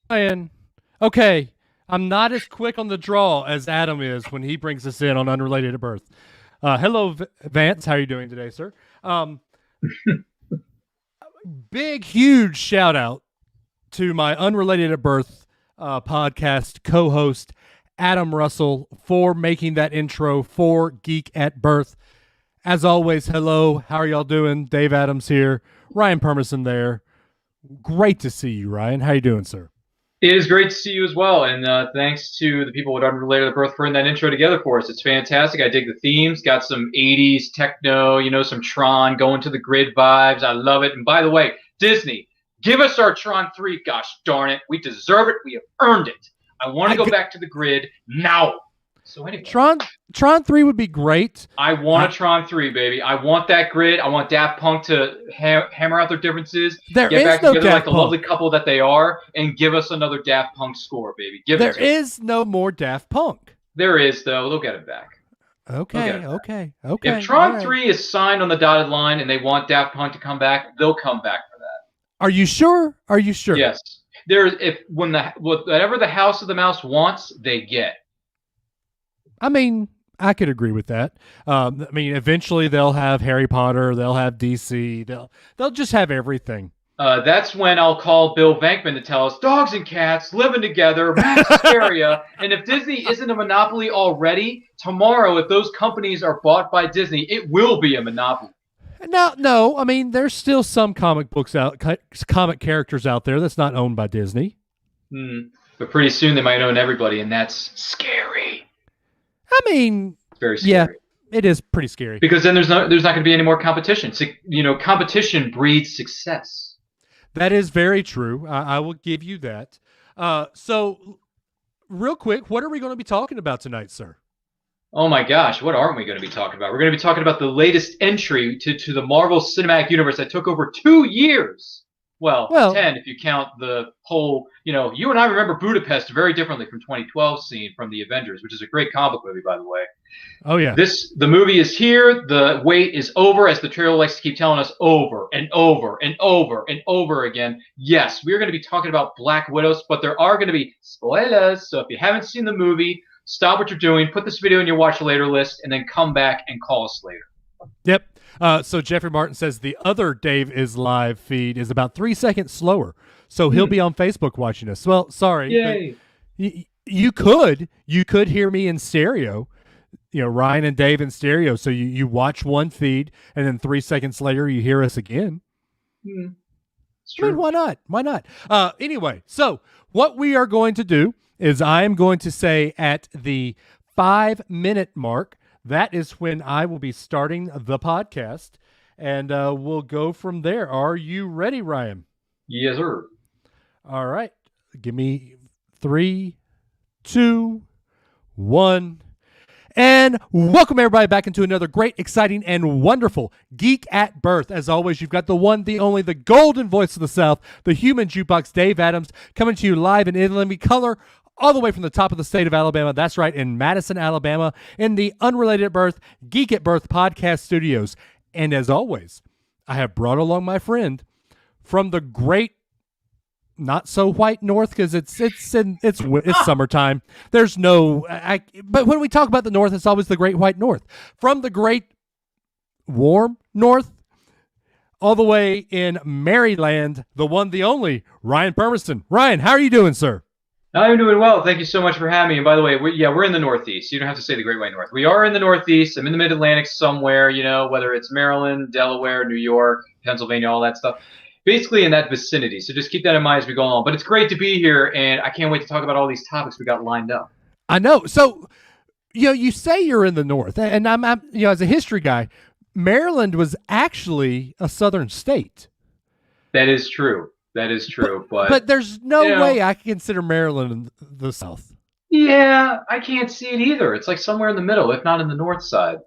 Ryan, okay, I'm not as quick on the draw as Adam is when he brings us in on Unrelated at Birth. Hello, Vance. How are you doing today, sir? Um, Big, huge shout out to my Unrelated at Birth podcast co-host, Adam Russell, for making that intro for Geek at Birth. As always, hello. How are y'all doing? Dave Adams here. Ryan Permerson there. Great to see you, Ryan. How you doing, sir? It is great to see you as well, and thanks to the people at Unrelated at Birth for putting that intro together for us. It's fantastic. I dig the themes. Got some 80s techno, some Tron, going to the grid vibes. I love it. And by the way, Disney, give us our Tron 3. Gosh darn it. We deserve it. We have earned it. I want to go back to the grid now. So anyway. Tron 3 would be great. I want a Tron 3, baby. I want that grid. I want Daft Punk to hammer out their differences, get back together Daft like the Punk. lovely couple that they are, and give us another Daft Punk score, baby. There is no more Daft Punk. There is, though. They'll get it back. Okay. If Tron 3 is signed on the dotted line and they want Daft Punk to come back, they'll come back for that. Are you sure? Yes. Whatever the House of the Mouse wants, they get. I mean, I could agree with that. Eventually they'll have Harry Potter, they'll have DC, they'll just have everything. That's when I'll call Bill Venkman to tell us dogs and cats living together, mass hysteria. And if Disney isn't a monopoly already, tomorrow, if those companies are bought by Disney, it will be a monopoly. No. I mean, there's still some comic characters out there that's not owned by Disney. But pretty soon they might own everybody, and that's scary. I mean, it's very scary. Yeah, it is pretty scary. Because then there's not going to be any more competition. So, competition breeds success. That is very true. I will give you that. So, real quick, what are we going to be talking about tonight, sir? Oh my gosh, what aren't we going to be talking about? We're going to be talking about the latest entry to the Marvel Cinematic Universe that took over 2 years. Well, 10 if you count the whole, you and I remember Budapest very differently from 2012 scene from the Avengers, which is a great comic movie, by the way. Oh, yeah. The movie is here. The wait is over, as the trailer likes to keep telling us, over and over and over and over again. Yes, we're going to be talking about Black Widows, but there are going to be spoilers. So if you haven't seen the movie, stop what you're doing, put this video in your watch later list, and then come back and call us later. Yep. So Jeffrey Martin says the other Dave is Live feed is about 3 seconds slower. So he'll be on Facebook watching us. Well, sorry. Yay. You could hear me in stereo, Ryan and Dave in stereo. So you watch one feed and then 3 seconds later you hear us again. It's true. I mean, why not? Anyway, so what we are going to do is I am going to say at the 5-minute mark, that is when I will be starting the podcast, and we'll go from there. Are you ready, Ryan? Yes, sir. All right. Give me 3, 2, 1. And welcome everybody back into another great, exciting, and wonderful Geek at Birth. As always, you've got the one, the only, the golden voice of the South, the human jukebox, Dave Adams, coming to you live in living color, all the way from the top of the state of Alabama. That's right, in Madison, Alabama, in the Unrelated at Birth, Geek at Birth podcast studios. And as always, I have brought along my friend from the great, not so white north, because it's summertime. There's no, but when we talk about the north, it's always the great white north. From the great warm north, all the way in Maryland, the one, the only, Ryan Permerson. Ryan, how are you doing, sir? I'm doing well. Thank you so much for having me. And by the way, we're in the Northeast. You don't have to say the Great White North. We are in the Northeast. I'm in the Mid-Atlantic somewhere, whether it's Maryland, Delaware, New York, Pennsylvania, all that stuff. Basically in that vicinity. So just keep that in mind as we go along. But it's great to be here, and I can't wait to talk about all these topics we got lined up. I know. So, you say you're in the North, and I'm as a history guy, Maryland was actually a southern state. That is true. But there's no way I can consider Maryland the South. Yeah, I can't see it either. It's like somewhere in the middle, if not in the north side.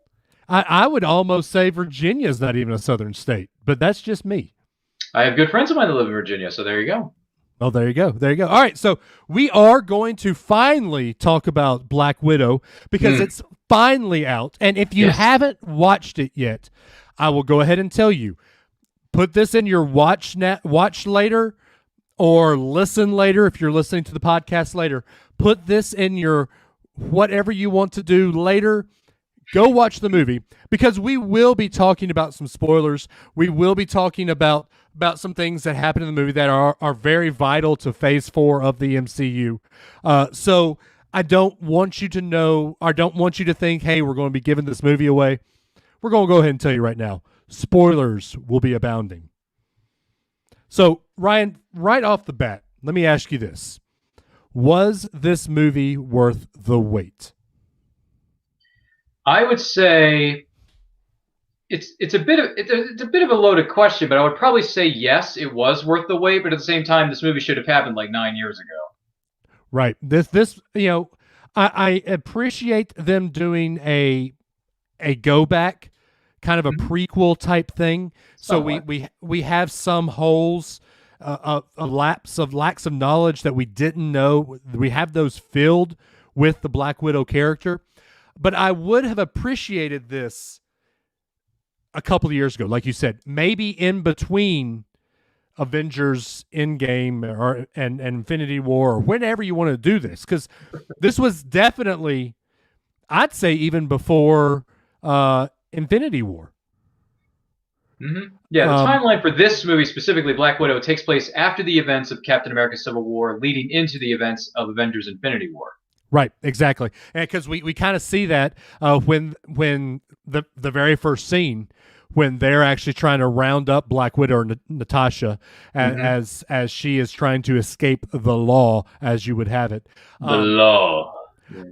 I would almost say Virginia's not even a southern state, but that's just me. I have good friends of mine that live in Virginia, so there you go. Oh, there you go. All right, so we are going to finally talk about Black Widow because it's finally out. And if you haven't watched it yet, I will go ahead and tell you. Put this in your watch later or listen later if you're listening to the podcast later. Put this in your whatever you want to do later. Go watch the movie, because we will be talking about some spoilers. We will be talking about some things that happen in the movie that are very vital to Phase 4 of the MCU. So I don't want you to know, or don't want you to think, hey, we're going to be giving this movie away. We're going to go ahead and tell you right now, spoilers will be abounding. So, Ryan, right off the bat, let me ask you this. Was this movie worth the wait? I would say it's a bit of a loaded question, but I would probably say yes, it was worth the wait. But at the same time, this movie should have happened like 9 years ago. Right. This I appreciate them doing a go back, kind of a prequel type thing. Somewhat. So we have some holes, lacks of knowledge that we didn't know. We have those filled with the Black Widow character. But I would have appreciated this a couple of years ago, like you said, maybe in between Avengers Endgame and Infinity War, or whenever you want to do this, because this was definitely, I'd say, even before Infinity War. Mm-hmm. Yeah, the timeline for this movie, specifically Black Widow, takes place after the events of Captain America Civil War, leading into the events of Avengers Infinity War. Right, exactly. And because we kind of see that when the very first scene, when they're actually trying to round up Black Widow or Natasha as she is trying to escape the law, as you would have it. The law.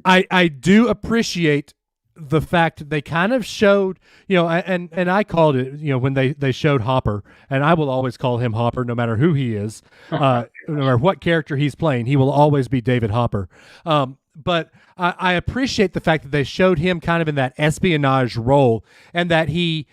I do appreciate the fact that they kind of showed, and I called it, when they showed Hopper, and I will always call him Hopper no matter who he is, no matter what character he's playing, he will always be David Hopper. But I appreciate the fact that they showed him kind of in that espionage role, and that he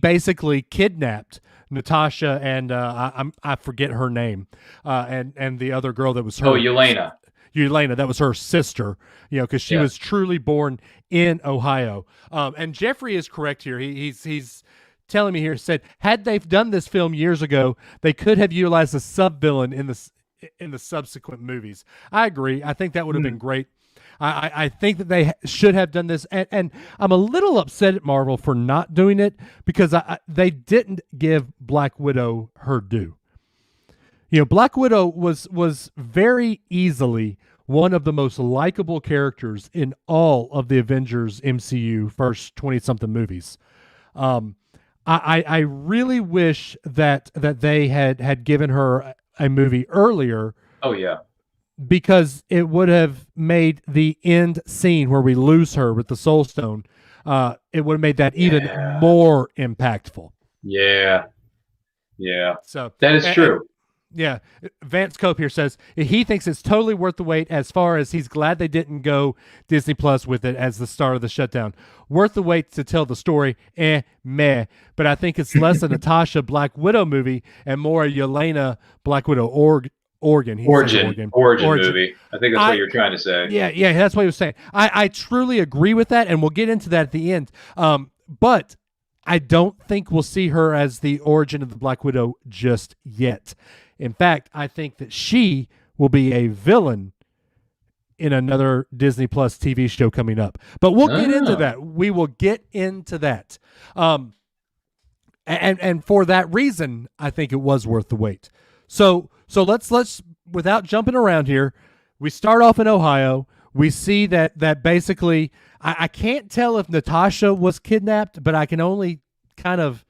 basically kidnapped Natasha and I forget her name, and the other girl that was her. Oh, Yelena, that was her sister, because she was truly born in Ohio. And Jeffrey is correct here. He's telling me here, said, had they done this film years ago, they could have utilized a sub-villain in the subsequent movies. I agree. I think that would have been great. I think that they should have done this. And I'm a little upset at Marvel for not doing it, because they didn't give Black Widow her due. Black Widow was very easily one of the most likable characters in all of the Avengers MCU first 20-something movies. I really wish that they had given her a movie earlier. Oh, yeah. Because it would have made the end scene where we lose her with the Soul Stone, it would have made that even more impactful. Yeah. Yeah. So that is true. Yeah. Vance Cope here says he thinks it's totally worth the wait, as far as he's glad they didn't go Disney Plus with it as the start of the shutdown. Worth the wait to tell the story, meh. But I think it's less a Natasha Black Widow movie and more a Yelena Black Widow origin movie. I think that's what you're trying to say. Yeah, that's what he was saying. I truly agree with that, and we'll get into that at the end. But I don't think we'll see her as the origin of the Black Widow just yet. In fact, I think that she will be a villain in another Disney Plus TV show coming up. But we'll get into that. We will get into that. And for that reason, I think it was worth the wait. So let's without jumping around here, we start off in Ohio. We see that basically, I can't tell if Natasha was kidnapped, but I can only kind of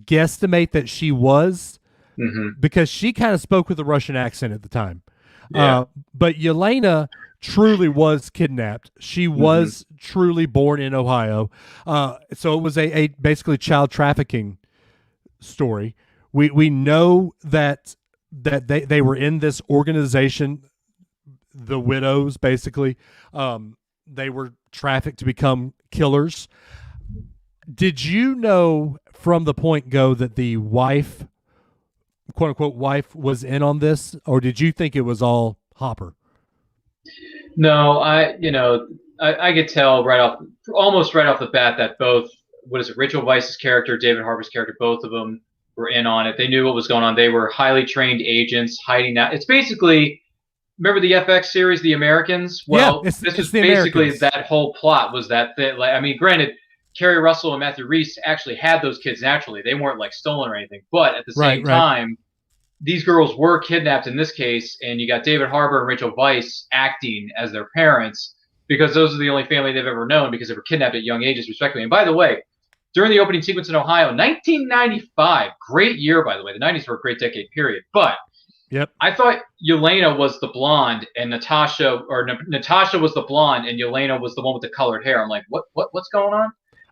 guesstimate that she was, because she kind of spoke with a Russian accent at the time. Yeah. But Yelena truly was kidnapped. She was truly born in Ohio. So it was a basically child trafficking story. We know that they were in this organization, the Widows, basically. They were trafficked to become killers. Did you know from the point go that the wife, quote unquote wife, was in on this, or did you think it was all Hopper? No, I could tell almost right off the bat that both, Rachel Weisz's character, David Harbour's character, both of them were in on it. They knew what was going on. They were highly trained agents hiding that. It's basically, remember the FX series, The Americans? Well, yeah, this is the basically Americans. that whole plot was that thing. Like, I mean, granted, Kerry Russell and Matthew Rhys actually had those kids naturally. They weren't like stolen or anything. But at the same time, these girls were kidnapped in this case, and you got David Harbour and Rachel Weisz acting as their parents because those are the only family they've ever known because they were kidnapped at young ages, respectively. And by the way, during the opening sequence in Ohio, 1995, great year, by the way. The 90s were a great decade period. But I thought Yelena was the blonde and Natasha was the blonde and Yelena was the one with the colored hair. I'm like, what's going on?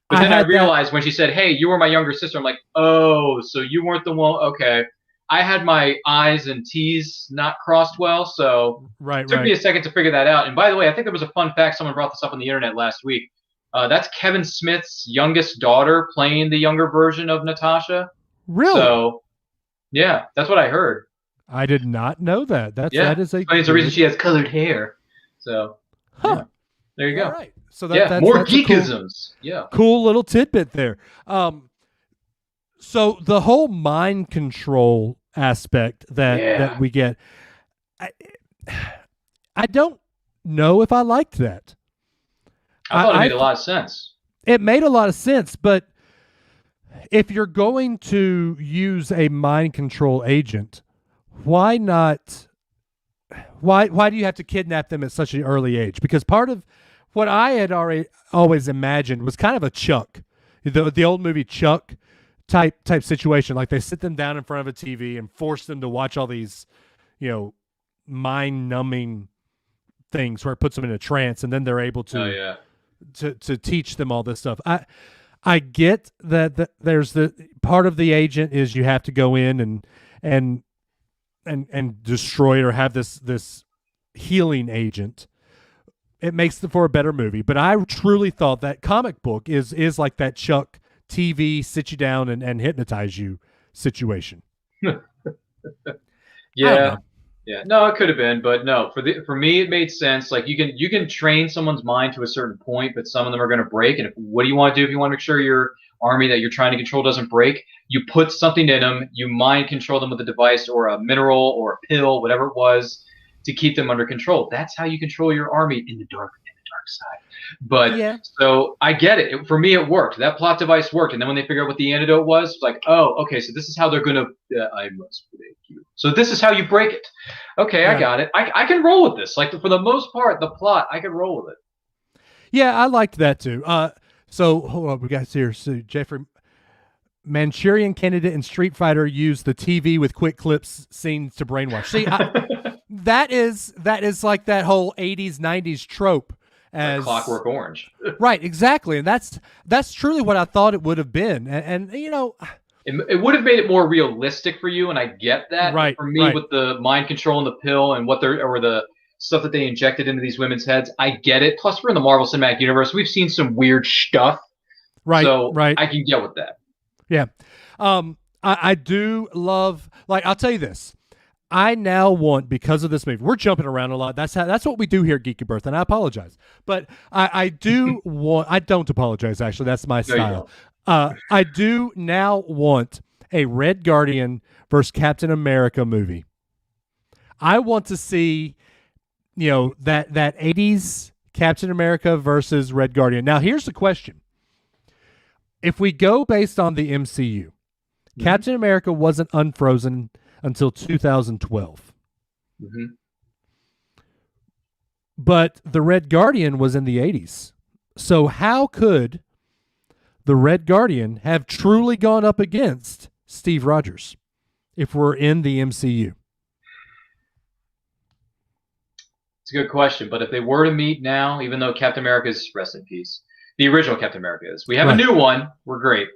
But then I realized when she said, "Hey, you were my younger sister," I'm like, "Oh, so you weren't the one?" Okay. I had my I's and T's not crossed well, so it took me a second to figure that out. And by the way, I think there was a fun fact. Someone brought this up on the internet last week. That's Kevin Smith's youngest daughter playing the younger version of Natasha. Really? So, yeah, that's what I heard. I did not know that. That is a. It's the reason she has colored hair. So, yeah. There you go. All right. So that's more geekisms. Cool little tidbit there. So the whole mind control aspect that we get, I don't know if I liked that. I thought it made a lot of sense. It made a lot of sense, but if you're going to use a mind control agent, why not? Why do you have to kidnap them at such an early age? Because part of what I had always imagined was kind of a Chuck, the old movie Chuck type situation. Like they sit them down in front of a TV and force them to watch all these, mind numbing things where it puts them in a trance, and then they're able to to teach them all this stuff. I get that there's the part of the agent is you have to go in and destroy it or have this healing agent. It makes it for a better movie. But I truly thought that comic book is like that Chuck TV sit you down and hypnotize you situation. Yeah. No, it could have been, but no. For me, it made sense. Like you can train someone's mind to a certain point, but some of them are going to break. And what do you want to do if you want to make sure your army that you're trying to control doesn't break? You put something in them. You mind control them with a device or a mineral or a pill, whatever it was, to keep them under control. That's how you control your army in the dark side. But so I get it. For me, it worked. That plot device worked. And then when they figured out what the antidote was, it's like, oh, okay, so this is how they're going to, I must break you. So this is how you break it. Okay, I got it. I can roll with this. Like for the most part, the plot, I can roll with it. Yeah, I liked that too. So hold on, we got here. So Jeffrey, Manchurian Candidate and Street Fighter use the TV with quick clips scenes to brainwash. See, that is like that whole 80s, 90s trope. As like Clockwork Orange. Right, exactly. And that's truly what I thought it would have been. And it would have made it more realistic for you, and I get that. Right. For me, with the mind control and the pill and the stuff that they injected into these women's heads, I get it. Plus, we're in the Marvel Cinematic Universe. We've seen some weird stuff. Right. So I can get with that. Yeah. I do love, like, I'll tell you this. I now want, because of this movie, we're jumping around a lot. That's what we do here at Geek At Birth, and I apologize. But I do want, I don't apologize, actually. That's my style. I do now want a Red Guardian versus Captain America movie. I want to see, that 80s Captain America versus Red Guardian. Now, here's the question. If we go based on the MCU, Captain America wasn't unfrozen until 2012. Mm-hmm. But the Red Guardian was in the 80s. So how could the Red Guardian have truly gone up against Steve Rogers if we're in the MCU? It's a good question. But if they were to meet now, even though Captain America's, rest in peace, the original Captain America is. We have a new one. We're great.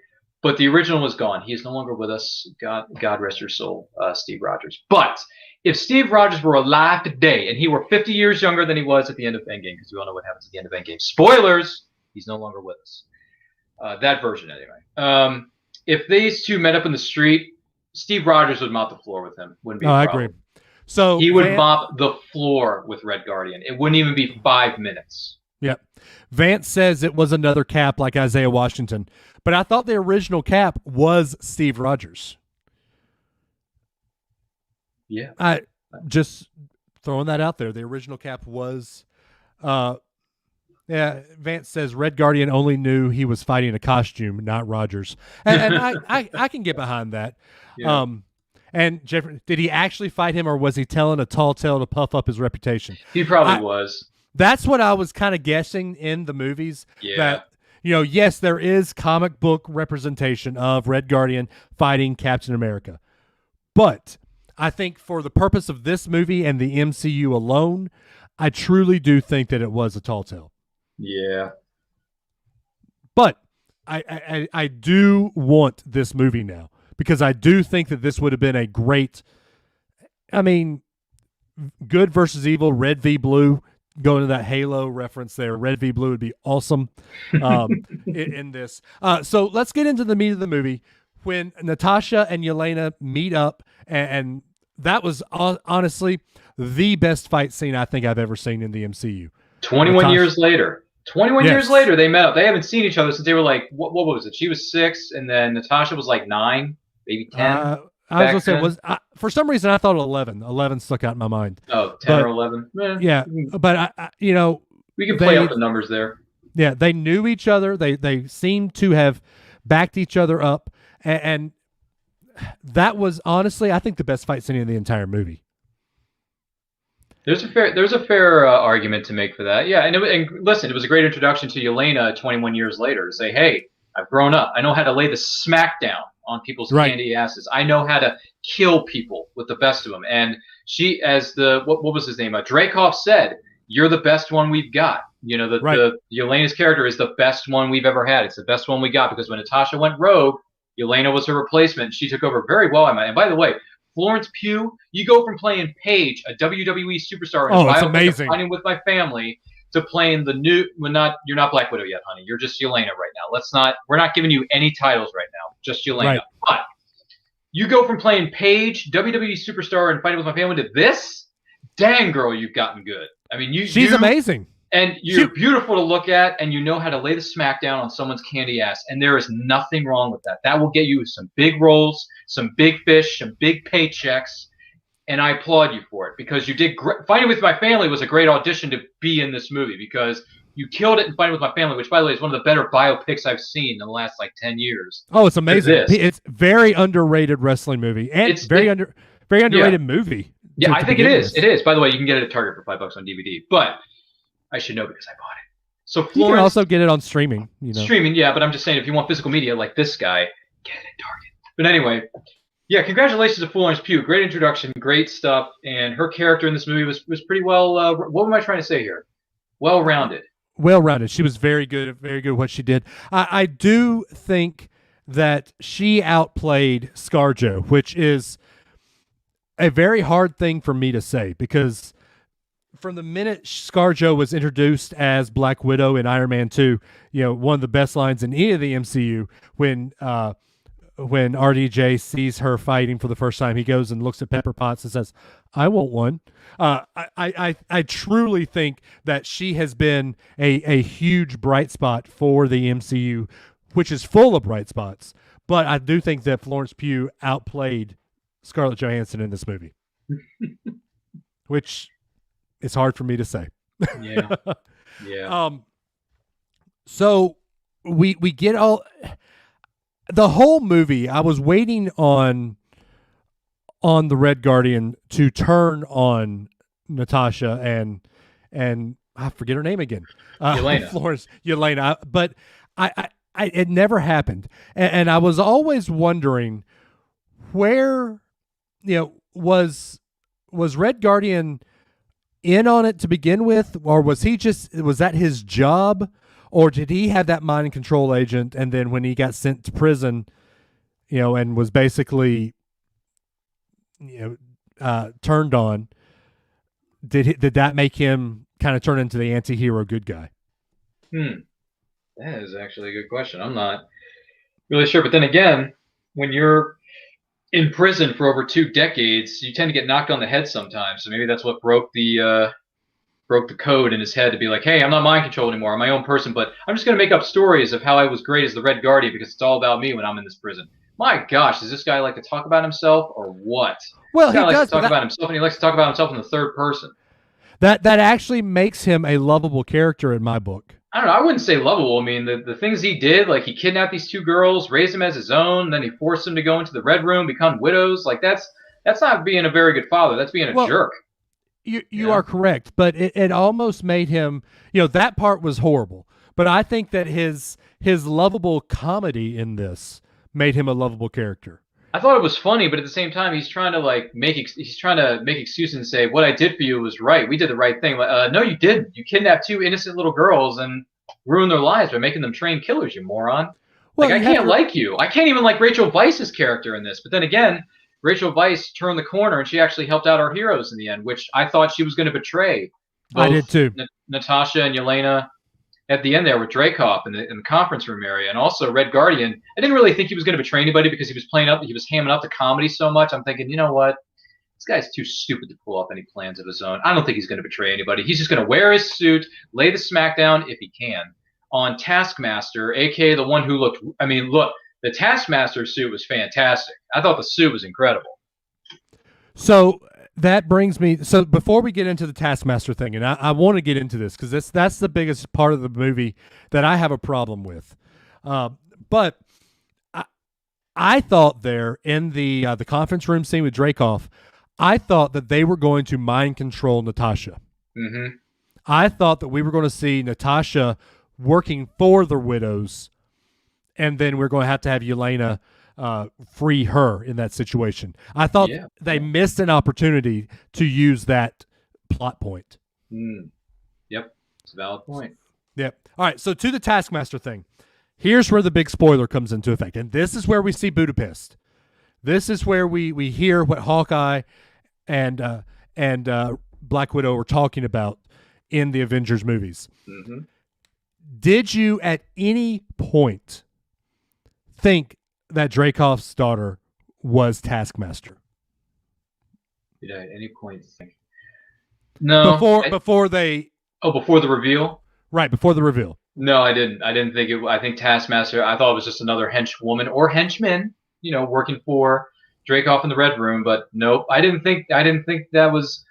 But the original was gone. He is no longer with us. God rest your soul, Steve Rogers. But if Steve Rogers were alive today and he were 50 years younger than he was at the end of Endgame, because we all know what happens at the end of Endgame. Spoilers! He's no longer with us. That version, anyway. If these two met up in the street, Steve Rogers would mop the floor with him. Wouldn't be a problem. I agree. So he would mop the floor with Red Guardian. It wouldn't even be 5 minutes. Yep. Vance says it was another Cap like Isaiah Washington. But I thought the original Cap was Steve Rogers. Yeah. I just throwing that out there. The original Cap was, yeah. Vance says Red Guardian only knew he was fighting a costume, not Rogers, and I can get behind that. Yeah. And Jeffrey, did he actually fight him, or was he telling a tall tale to puff up his reputation? He probably was. That's what I was kind of guessing in the movies. Yeah. That, yes, there is comic book representation of Red Guardian fighting Captain America. But I think for the purpose of this movie and the MCU alone, I truly do think that it was a tall tale. Yeah. But I do want this movie now, because I do think that this would have been a great, good versus evil, red v blue, going to that Halo reference there. Red v blue would be awesome in this. So let's get into the meat of the movie. When Natasha and Yelena meet up, and that was honestly the best fight scene I think I've ever seen in the MCU. 21 years later. 21 Yes. years later, they met up. They haven't seen each other since they were like, what was it? She was 6, and then Natasha was like 9, maybe 10. I was going to say, for some reason, I thought 11. 11 stuck out in my mind. Oh, 10 or 11. Yeah, but, we can play up the numbers there. Yeah, they knew each other. They seemed to have backed each other up. And that was, honestly, I think, the best fight scene in the entire movie. There's a fair argument to make for that. Yeah, and listen, it was a great introduction to Yelena 21 years later to say, hey, I've grown up. I know how to lay the smackdown on people's candy asses. I know how to kill people with the best of them. And she, as what was his name? Dreykov said, you're the best one we've got. The Yelena's character is the best one we've ever had. It's the best one we got, because when Natasha went rogue, Yelena was her replacement. She took over very well. And by the way, Florence Pugh, you go from playing Paige, a WWE superstar, it's amazing, Fighting with My Family, to playing the new. You're not Black Widow yet, honey. You're just Yelena right now. We're not giving you any titles right now. Just Yelena. Right. But you go from playing Paige, WWE superstar, and Fighting with My Family to this. Dang, girl, you've gotten good. She's amazing. And you're beautiful to look at, and you know how to lay the smackdown on someone's candy ass. And there is nothing wrong with that. That will get you some big roles, some big fish, some big paychecks. And I applaud you for it, because you did great. Fighting with My Family was a great audition to be in this movie, because you killed it in Fighting with My Family, which, by the way, is one of the better biopics I've seen in the last 10 years. Oh, it's amazing. It's very underrated wrestling movie, and it's very underrated movie. Yeah, I think it is. It is. By the way, you can get it at Target for $5 on DVD, but I should know because I bought it. So Florence, you can also get it on streaming. Streaming, yeah, but I'm just saying, if you want physical media like this guy, get it at Target. But anyway, yeah, congratulations to Florence Pugh. Great introduction, great stuff, and her character in this movie was pretty well. What am I trying to say here? Well-rounded. Well-rounded. She was very good at what she did. I do think that she outplayed ScarJo, which is a very hard thing for me to say, because from the minute ScarJo was introduced as Black Widow in Iron Man 2, one of the best lines in any of the MCU, when RDJ sees her fighting for the first time, he goes and looks at Pepper Potts and says, I want one. I truly think that she has been a huge bright spot for the MCU, which is full of bright spots. But I do think that Florence Pugh outplayed Scarlett Johansson in this movie, which is hard for me to say. Yeah. Yeah. So we get the whole movie. I was waiting on the Red Guardian to turn on Natasha and I forget her name again. Yelena. But it never happened. And I was always wondering where, was Red Guardian in on it to begin with, or was that his job, or did he have that mind control agent, and then when he got sent to prison, and was basically turned on, did that make him kind of turn into the anti-hero good guy? That is actually a good question. I'm not really sure, but then again, when you're in prison for over 2 decades, you tend to get knocked on the head sometimes. So maybe that's what broke the code in his head, to be like, hey, I'm not mind controlled anymore. I'm my own person, but I'm just going to make up stories of how I was great as the Red Guardian, because it's all about me when I'm in this prison. My gosh, does this guy like to talk about himself or what? Well, This guy he likes does, to talk about himself, and he likes to talk about himself in the third person. that actually makes him a lovable character in my book. I don't know. I wouldn't say lovable. I mean, the things he did, like he kidnapped these two girls, raised them as his own, then he forced them to go into the Red Room, become widows. Like that's not being a very good father. That's being a jerk. You are correct, but it almost made him, that part was horrible. But I think that his lovable comedy in this made him a lovable character. I thought it was funny, but at the same time, he's trying to make excuses and say what I did for you was right. We did the right thing. No, you didn't. You kidnapped two innocent little girls and ruined their lives by making them trained killers. You moron. Well, I can't like you. I can't even like Rachel Weisz's character in this. But then again, Rachel Weisz turned the corner and she actually helped out our heroes in the end, which I thought she was going to betray. I did too. Natasha and Yelena at the end there with Dreykov in the conference room area, and also Red Guardian. I didn't really think he was going to betray anybody because he was hamming up the comedy so much. I'm thinking, you know what? This guy's too stupid to pull off any plans of his own. I don't think he's going to betray anybody. He's just going to wear his suit, lay the smackdown if he can on Taskmaster, aka the one who looked. I mean, look, the Taskmaster suit was fantastic. I thought the suit was incredible. So that brings me. So before we get into the Taskmaster thing, and I want to get into this because that's the biggest part of the movie that I have a problem with. But I thought there in the conference room scene with Dreykov, I thought that they were going to mind control Natasha. Mm-hmm. I thought that we were going to see Natasha working for the widows, and then we're going to have Yelena free her in that situation. I thought they missed an opportunity to use that plot point. Yep, it's a valid point. Yep. All right, so to the Taskmaster thing. Here's where the big spoiler comes into effect, and this is where we see Budapest. This is where we hear what Hawkeye and Black Widow were talking about in the Avengers movies. Mm-hmm. Did you at any point think that Dreykov's daughter was Taskmaster? Did I at any point think? No. Before the reveal? Right, before the reveal. No, I didn't. I didn't think it. I think Taskmaster. I thought it was just another henchwoman or henchman, working for Dreykov in the Red Room. But nope, I didn't think that was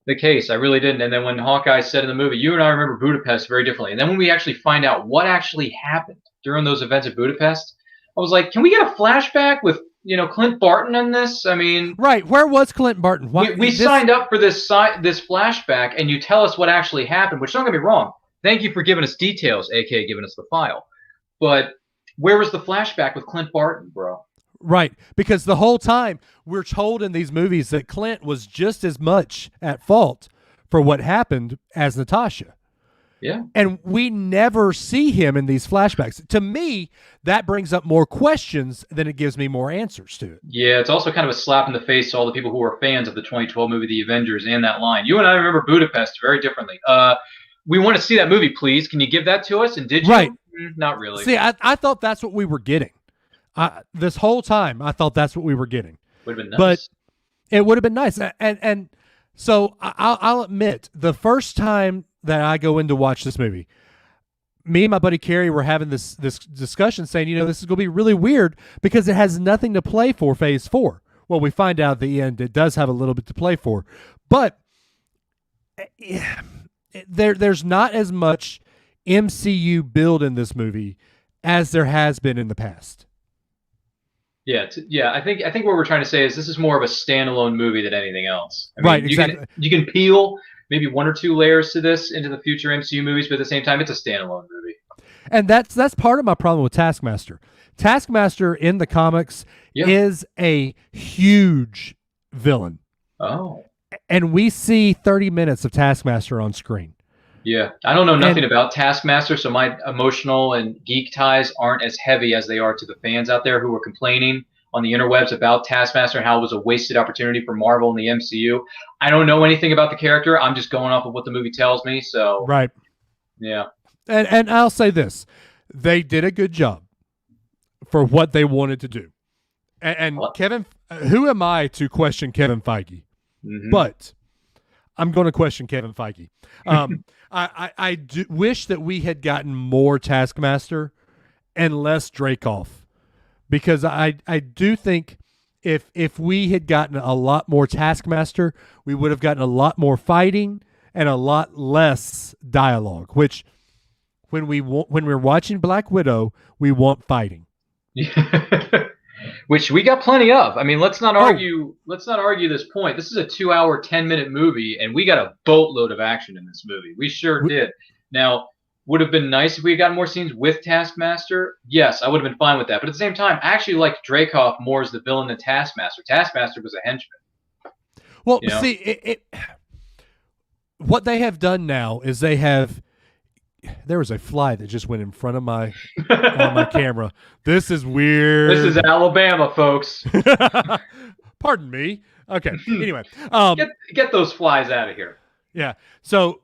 the case. I really didn't. And then when Hawkeye said in the movie, you and I remember Budapest very differently. And then when we actually find out what actually happened during those events at Budapest, I was like, can we get a flashback with Clint Barton in this? I mean, right. Where was Clint Barton? We signed up for this flashback, and you tell us what actually happened. Which, don't get me wrong. Thank you for giving us details, aka giving us the file. But where was the flashback with Clint Barton, bro? Right, because the whole time we're told in these movies that Clint was just as much at fault for what happened as Natasha. Yeah. And we never see him in these flashbacks. To me, that brings up more questions than it gives me more answers to it. Yeah, it's also kind of a slap in the face to all the people who are fans of the 2012 movie The Avengers and that line. You and I remember Budapest very differently. We want to see that movie, please. Can you give that to us? And did you? Right. Not really. See, I thought that's what we were getting. This whole time, I thought that's what we were getting. Would have been nice. But it would have been nice. And so I'll admit, the first time that I go in to watch this movie, me and my buddy Kerry were having this discussion saying, this is going to be really weird because it has nothing to play for Phase 4. Well, we find out at the end it does have a little bit to play for. But there's not as much MCU build in this movie as there has been in the past. Yeah. I think what we're trying to say is this is more of a standalone movie than anything else. I mean, right, exactly. You can peel maybe one or two layers to this into the future MCU movies, but at the same time, it's a standalone movie. And that's part of my problem with Taskmaster. Taskmaster in the comics is a huge villain. Oh. And we see 30 minutes of Taskmaster on screen. Yeah, I don't know nothing about Taskmaster, so my emotional and geek ties aren't as heavy as they are to the fans out there who are complaining on the interwebs about Taskmaster and how it was a wasted opportunity for Marvel and the MCU. I don't know anything about the character. I'm just going off of what the movie tells me. So right, yeah. And I'll say this: they did a good job for what they wanted to do. And Kevin, who am I to question Kevin Feige? Mm-hmm. But I'm going to question Kevin Feige. I wish that we had gotten more Taskmaster and less Dreykov, because I do think if we had gotten a lot more Taskmaster, we would have gotten a lot more fighting and a lot less dialogue. Which when we're watching Black Widow, we want fighting. Which we got plenty of. I mean, let's not argue. Let's not argue this point. This is a 2-hour, 10-minute movie, and we got a boatload of action in this movie. We sure did. Now, would have been nice if we had gotten more scenes with Taskmaster. Yes, I would have been fine with that. But at the same time, I actually liked Dreykov more as the villain than Taskmaster. Taskmaster was a henchman. Well, see, what they have done now is they have. There was a fly that just went in front of my on my camera. This is weird. This is Alabama, folks. Pardon me. Okay. Anyway, get those flies out of here. Yeah. So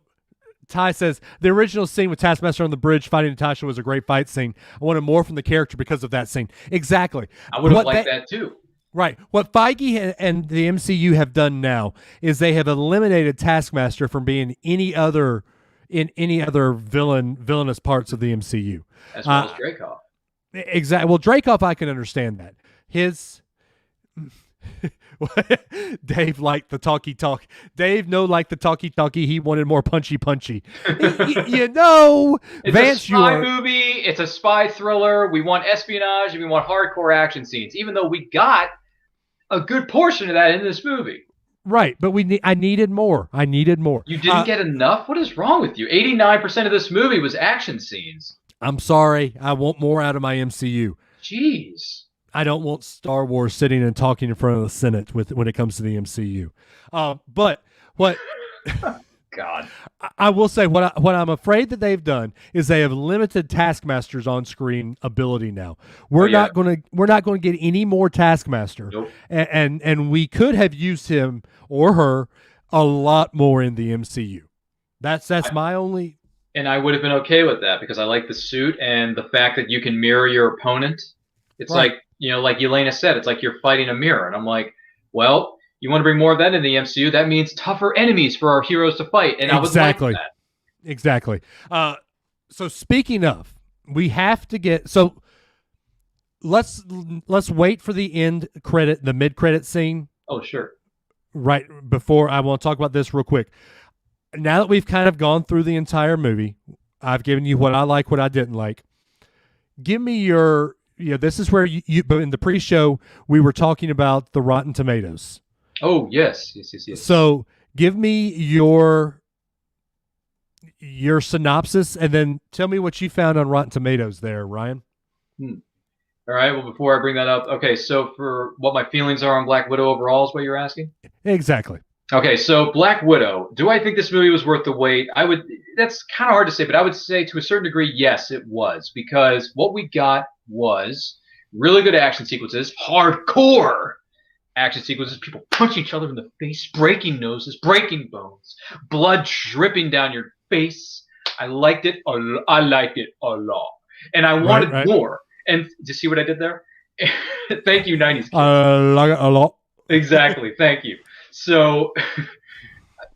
Ty says the original scene with Taskmaster on the bridge fighting Natasha was a great fight scene. I wanted more from the character because of that scene. Exactly. I would have liked that too. Right. What Feige and the MCU have done now is they have eliminated Taskmaster from being any other villainous parts of the MCU. As well as Dreykov. Exactly. Well, Dreykov, I can understand that. Dave liked the talky. Dave like the talky. He wanted more punchy. It's Vance, a spy movie. It's a spy thriller. We want espionage and we want hardcore action scenes. Even though we got a good portion of that in this movie. Right, but I needed more. You didn't get enough? What is wrong with you? 89% of this movie was action scenes. I'm sorry. I want more out of my MCU. Jeez. I don't want Star Wars sitting and talking in front of the Senate when it comes to the MCU. But what God, I will say, what I'm afraid that they've done is they have limited Taskmaster's on-screen ability now. We're not going to get any more Taskmaster, nope. and we could have used him or her a lot more in the MCU. That's my only. And I would have been okay with that because I like the suit and the fact that you can mirror your opponent. It's right. Like Yelena said, it's like you're fighting a mirror, and I'm like, well. You want to bring more of that in the MCU? That means tougher enemies for our heroes to fight, and I was like that. Exactly. So speaking of, we have to get so. Let's wait for the mid-credit scene. Oh, sure. Right before I want to talk about this real quick. Now that we've kind of gone through the entire movie, I've given you what I like, what I didn't like. Give me your. This is where but in the pre-show we were talking about the Rotten Tomatoes. Oh, yes. So give me your synopsis and then tell me what you found on Rotten Tomatoes there, Ryan. All right. Well, before I bring that up, okay, so for what my feelings are on Black Widow overall is what you're asking? Exactly. Okay, so Black Widow. Do I think this movie was worth the wait? That's kind of hard to say, but I would say to a certain degree, yes, it was. Because what we got was really good action sequences, hardcore action sequences, people punching each other in the face, breaking noses, breaking bones, blood dripping down your face. I liked it a lot. And I wanted more. And do you see what I did there? Thank you, 90s kids. I like it a lot. Exactly. Thank you. So,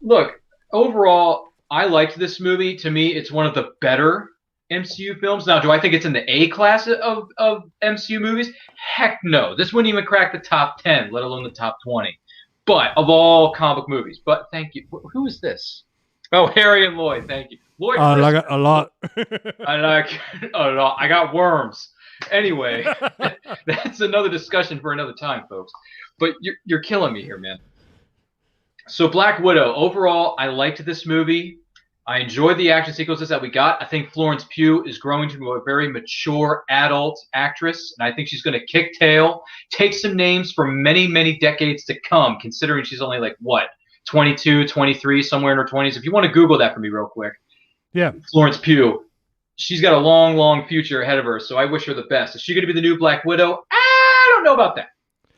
look, overall, I liked this movie. To me, it's one of the better MCU films. Now, do I think it's in the A class of MCU movies? Heck no. This wouldn't even crack the top 10, let alone the top 20. But of all comic movies. But thank you. Who is this? Oh, Harry and Lloyd. Thank you. Lloyd. I like it a lot. I like it a lot. I got worms. Anyway, that's another discussion for another time, folks. But you're killing me here, man. So Black Widow. Overall, I liked this movie. I enjoyed the action sequences that we got. I think Florence Pugh is growing to a very mature adult actress, and I think she's going to kick tail, take some names for many, many decades to come, considering she's only 22, 23, somewhere in her 20s. If you want to Google that for me real quick. Yeah. Florence Pugh. She's got a long, long future ahead of her, so I wish her the best. Is she going to be the new Black Widow? I don't know about that.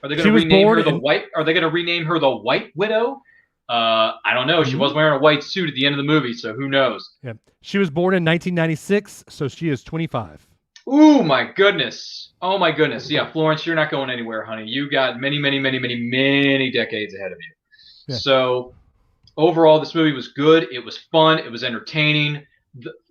Are they going to rename her the White? Are they going to rename her the White Widow? I don't know. She was wearing a white suit at the end of the movie, so who knows? Yeah. She was born in 1996, so she is 25. Ooh, my goodness. Oh, my goodness. Yeah, Florence, you're not going anywhere, honey. You got many, many, many, many, many decades ahead of you. Yeah. So, overall, this movie was good. It was fun. It was entertaining.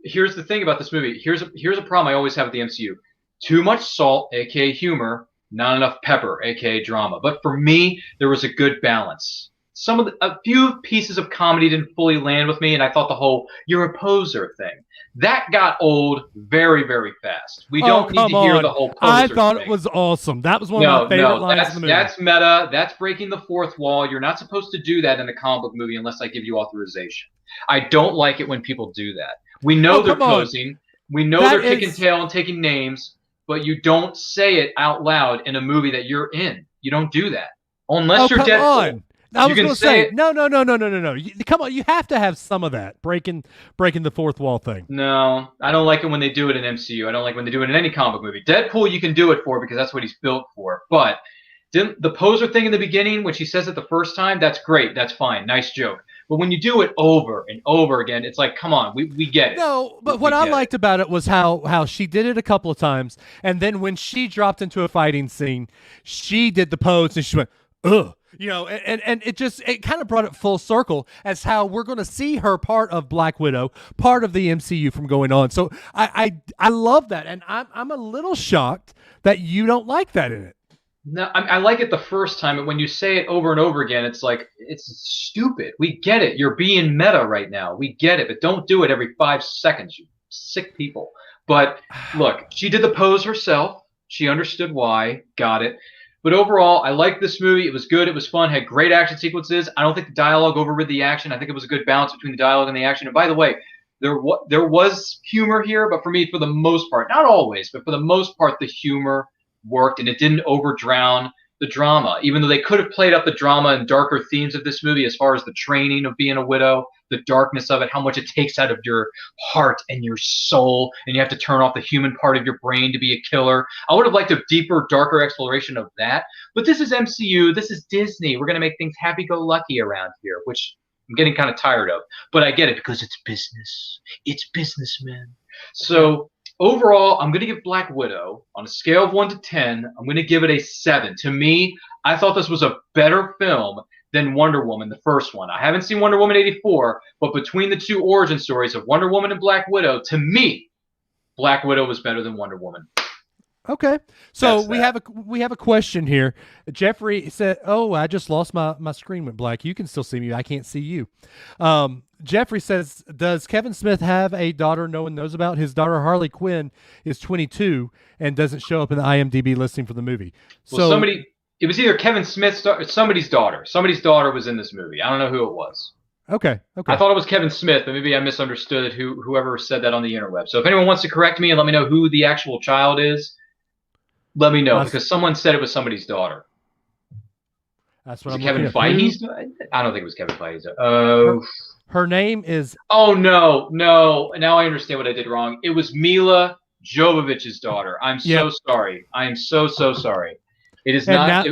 Here's the thing about this movie. Here's a problem I always have with the MCU. Too much salt, a.k.a. humor, not enough pepper, aka drama. But for me, there was a good balance. A few pieces of comedy didn't fully land with me, and I thought the whole "you're a poser" thing that got old very, very fast. We don't need to hear the whole poser I thought thing. it was awesome. That was one of my favorite lines in the movie. That's meta. That's breaking the fourth wall. You're not supposed to do that in a comic book movie unless I give you authorization. I don't like it when people do that. We know they're posing. We know they're kicking tail and taking names, but you don't say it out loud in a movie that you're in. You don't do that unless you're Deadpool. I was going to say, no. Come on, you have to have some of that breaking the fourth wall thing. No, I don't like it when they do it in MCU. I don't like when they do it in any comic movie. Deadpool, you can do it for because that's what he's built for. But the poser thing in the beginning, when she says it the first time, that's great. That's fine. Nice joke. But when you do it over and over again, it's like, come on, we get it. No, but what I liked about it was how she did it a couple of times, and then when she dropped into a fighting scene, she did the pose and she went, ugh. You know, and it kind of brought it full circle as how we're going to see her part of Black Widow, part of the MCU from going on. So I love that, and I'm a little shocked that you don't like that in it. No, I like it the first time, but when you say it over and over again, it's like, it's stupid. We get it. You're being meta right now. We get it, but don't do it every 5 seconds, you sick people. But look, she did the pose herself. She understood why. Got it. But overall, I liked this movie. It was good. It was fun. Had great action sequences. I don't think the dialogue overrid the action. I think it was a good balance between the dialogue and the action. And by the way, there was humor here, but for me, for the most part, not always, but for the most part, the humor worked and it didn't overdrown the drama. Even though they could have played up the drama and darker themes of this movie as far as the training of being a widow, the darkness of it, how much it takes out of your heart and your soul, and you have to turn off the human part of your brain to be a killer. I would have liked a deeper, darker exploration of that. But this is MCU. This is Disney. We're going to make things happy-go-lucky around here, which I'm getting kind of tired of. But I get it because it's business. It's businessmen. So overall, I'm going to give Black Widow, on a scale of 1 to 10, I'm going to give it a 7. To me, I thought this was a better film than Wonder Woman, the first one. I haven't seen Wonder Woman 84, but between the two origin stories of Wonder Woman and Black Widow, to me, Black Widow was better than Wonder Woman. Okay, so we have a question here. Jeffrey said, "Oh, I just lost my screen went black. You can still see me. I can't see you." Jeffrey says, "Does Kevin Smith have a daughter no one knows about? His daughter Harley Quinn is 22 and doesn't show up in the IMDb listing for the movie." Well, it was either Kevin Smith's or somebody's daughter. Somebody's daughter was in this movie. I don't know who it was. Okay. I thought it was Kevin Smith, but maybe I misunderstood whoever said that on the interweb. So if anyone wants to correct me and let me know who the actual child is, let me know, because someone said it was somebody's daughter. That's what I'm Kevin Feige's? I don't think it was Kevin Feige's. Oh, her name is. Oh no! Now I understand what I did wrong. It was Mila Jovovich's daughter. I'm so sorry. I am so sorry. It is not.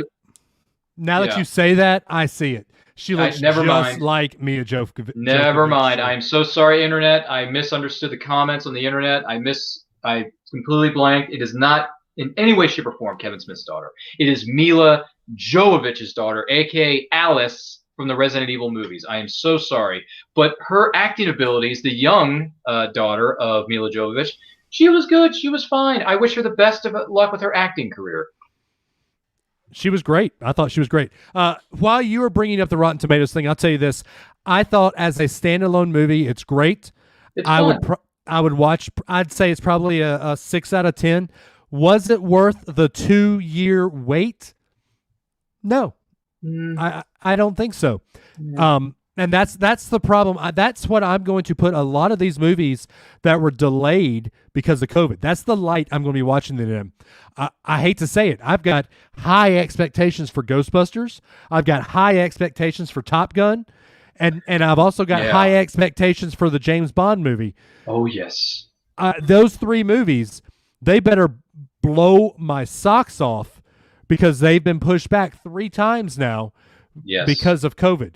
Now that you say that, I see it. She looks just like Mila Jovovich. Never mind. I am so sorry, Internet. I misunderstood the comments on the Internet. I completely blanked. It is not in any way, shape, or form Kevin Smith's daughter. It is Mila Jovovich's daughter, a.k.a. Alice from the Resident Evil movies. I am so sorry. But her acting abilities, the young daughter of Mila Jovovich, she was good. She was fine. I wish her the best of luck with her acting career. She was great. I thought she was great. While you were bringing up the Rotten Tomatoes thing, I'll tell you this. I thought as a standalone movie, it's great. It's fun. I would watch. I'd say it's probably a 6 out of 10. Was it worth the 2-year wait? No, I don't think so. No. And that's the problem. That's what I'm going to put a lot of these movies that were delayed because of COVID. That's the light I'm going to be watching them in. I hate to say it. I've got high expectations for Ghostbusters. I've got high expectations for Top Gun. And I've also got high expectations for the James Bond movie. Oh, yes. Those 3 movies, they better blow my socks off because they've been pushed back 3 times now because of COVID.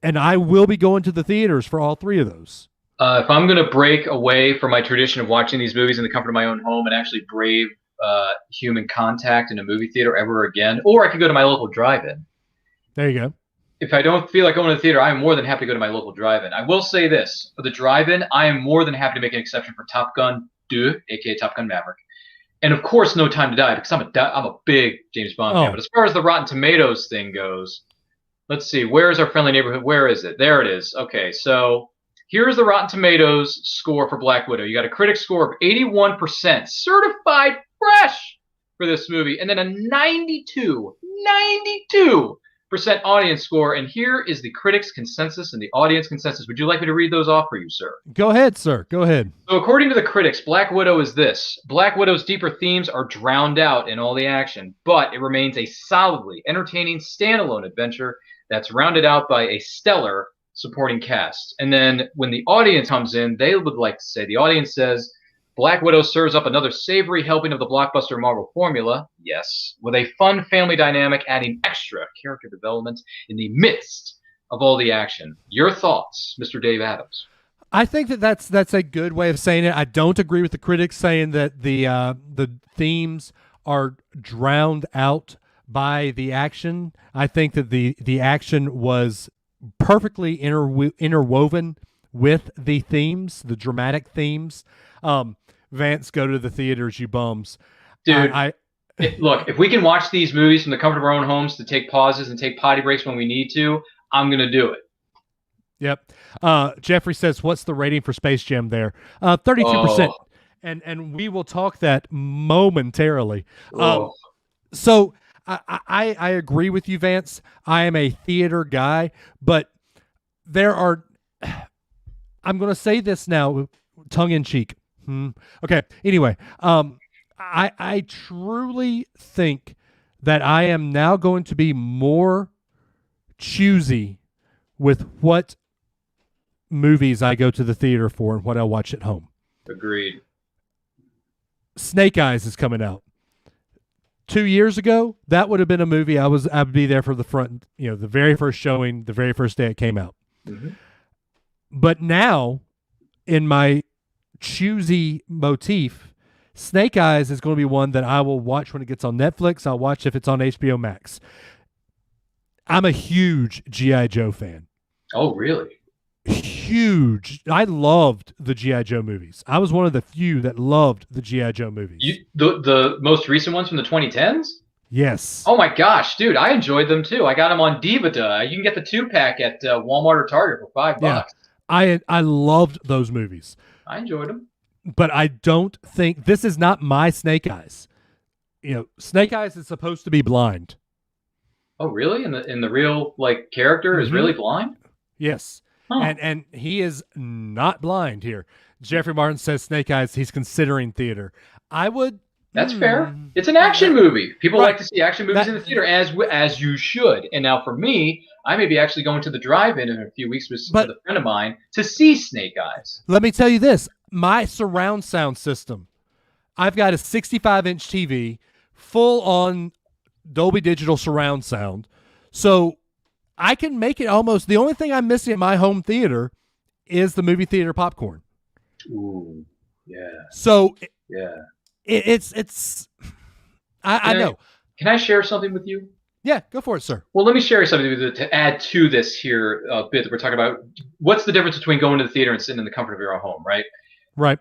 And I will be going to the theaters for all 3 of those. If I'm going to break away from my tradition of watching these movies in the comfort of my own home and actually brave human contact in a movie theater ever again, or I could go to my local drive-in. There you go. If I don't feel like going to the theater, I'm more than happy to go to my local drive-in. I will say this. For the drive-in, I am more than happy to make an exception for Top Gun 2, a.k.a. Top Gun Maverick, And of course, No Time to Die, because I'm a big James Bond fan. But as far as the Rotten Tomatoes thing goes, let's see. Where is our friendly neighborhood? Where is it? There it is. Okay, so here's the Rotten Tomatoes score for Black Widow. You got a critic score of 81%, certified fresh for this movie, and then a 92% audience score. And here is the critics' consensus and the audience consensus. Would you like me to read those off for you, sir? Go ahead, sir. Go ahead. So according to the critics, Black Widow is this. Black Widow's deeper themes are drowned out in all the action, but it remains a solidly entertaining standalone adventure that's rounded out by a stellar supporting cast. And then when the audience comes in, they would like to say, the audience says, Black Widow serves up another savory helping of the blockbuster Marvel formula, yes, with a fun family dynamic adding extra character development in the midst of all the action. Your thoughts, Mr. Dave Adams? I think that's a good way of saying it. I don't agree with the critics saying that the themes are drowned out by the action. I think that the action was perfectly interwoven with the themes, the dramatic themes. Vance, go to the theaters, you bums. Dude, look, if we can watch these movies from the comfort of our own homes to take pauses and take potty breaks when we need to, I'm going to do it. Yep. Jeffrey says, what's the rating for Space Jam there? 32%. And we will talk that momentarily. So I agree with you, Vance. I am a theater guy, but there are, I'm going to say this now, tongue in cheek. Okay. Anyway, I truly think that I am now going to be more choosy with what movies I go to the theater for and what I watch at home. Agreed. Snake Eyes is coming out. 2 years ago, that would have been a movie I'd be there for the front, the very first showing, the very first day it came out. Mm-hmm. But now, in my choosy motif, Snake Eyes is going to be one that I will watch when it gets on Netflix. I'll watch if it's on HBO Max. I'm a huge G.I. Joe fan. Oh, really? Huge. I loved the G.I. Joe movies. I was one of the few that loved the G.I. Joe movies. The most recent ones from the 2010s? Yes. Oh my gosh, dude, I enjoyed them too. I got them on Divida. You can get the 2-pack at Walmart or Target for $5. Yeah. I loved those movies. I enjoyed them. But I don't think this is not my Snake Eyes. Snake Eyes is supposed to be blind. Oh, really? In the real character is really blind? Yes. Huh. And he is not blind here. Jeffrey Martin says Snake Eyes, he's considering theater. I would. That's fair. It's an action movie. People like to see action movies in the theater, as you should. And now for me, I may be actually going to the drive-in in a few weeks with a friend of mine to see Snake Eyes. Let me tell you this. My surround sound system, I've got a 65-inch TV, full-on Dolby Digital surround sound. So I can make it almost. The only thing I'm missing at my home theater is the movie theater popcorn. Ooh, yeah. So yeah, it's. I know. Can I share something with you? Yeah, go for it, sir. Well, let me share something with you to add to this here bit that we're talking about. What's the difference between going to the theater and sitting in the comfort of your own home, right? Right.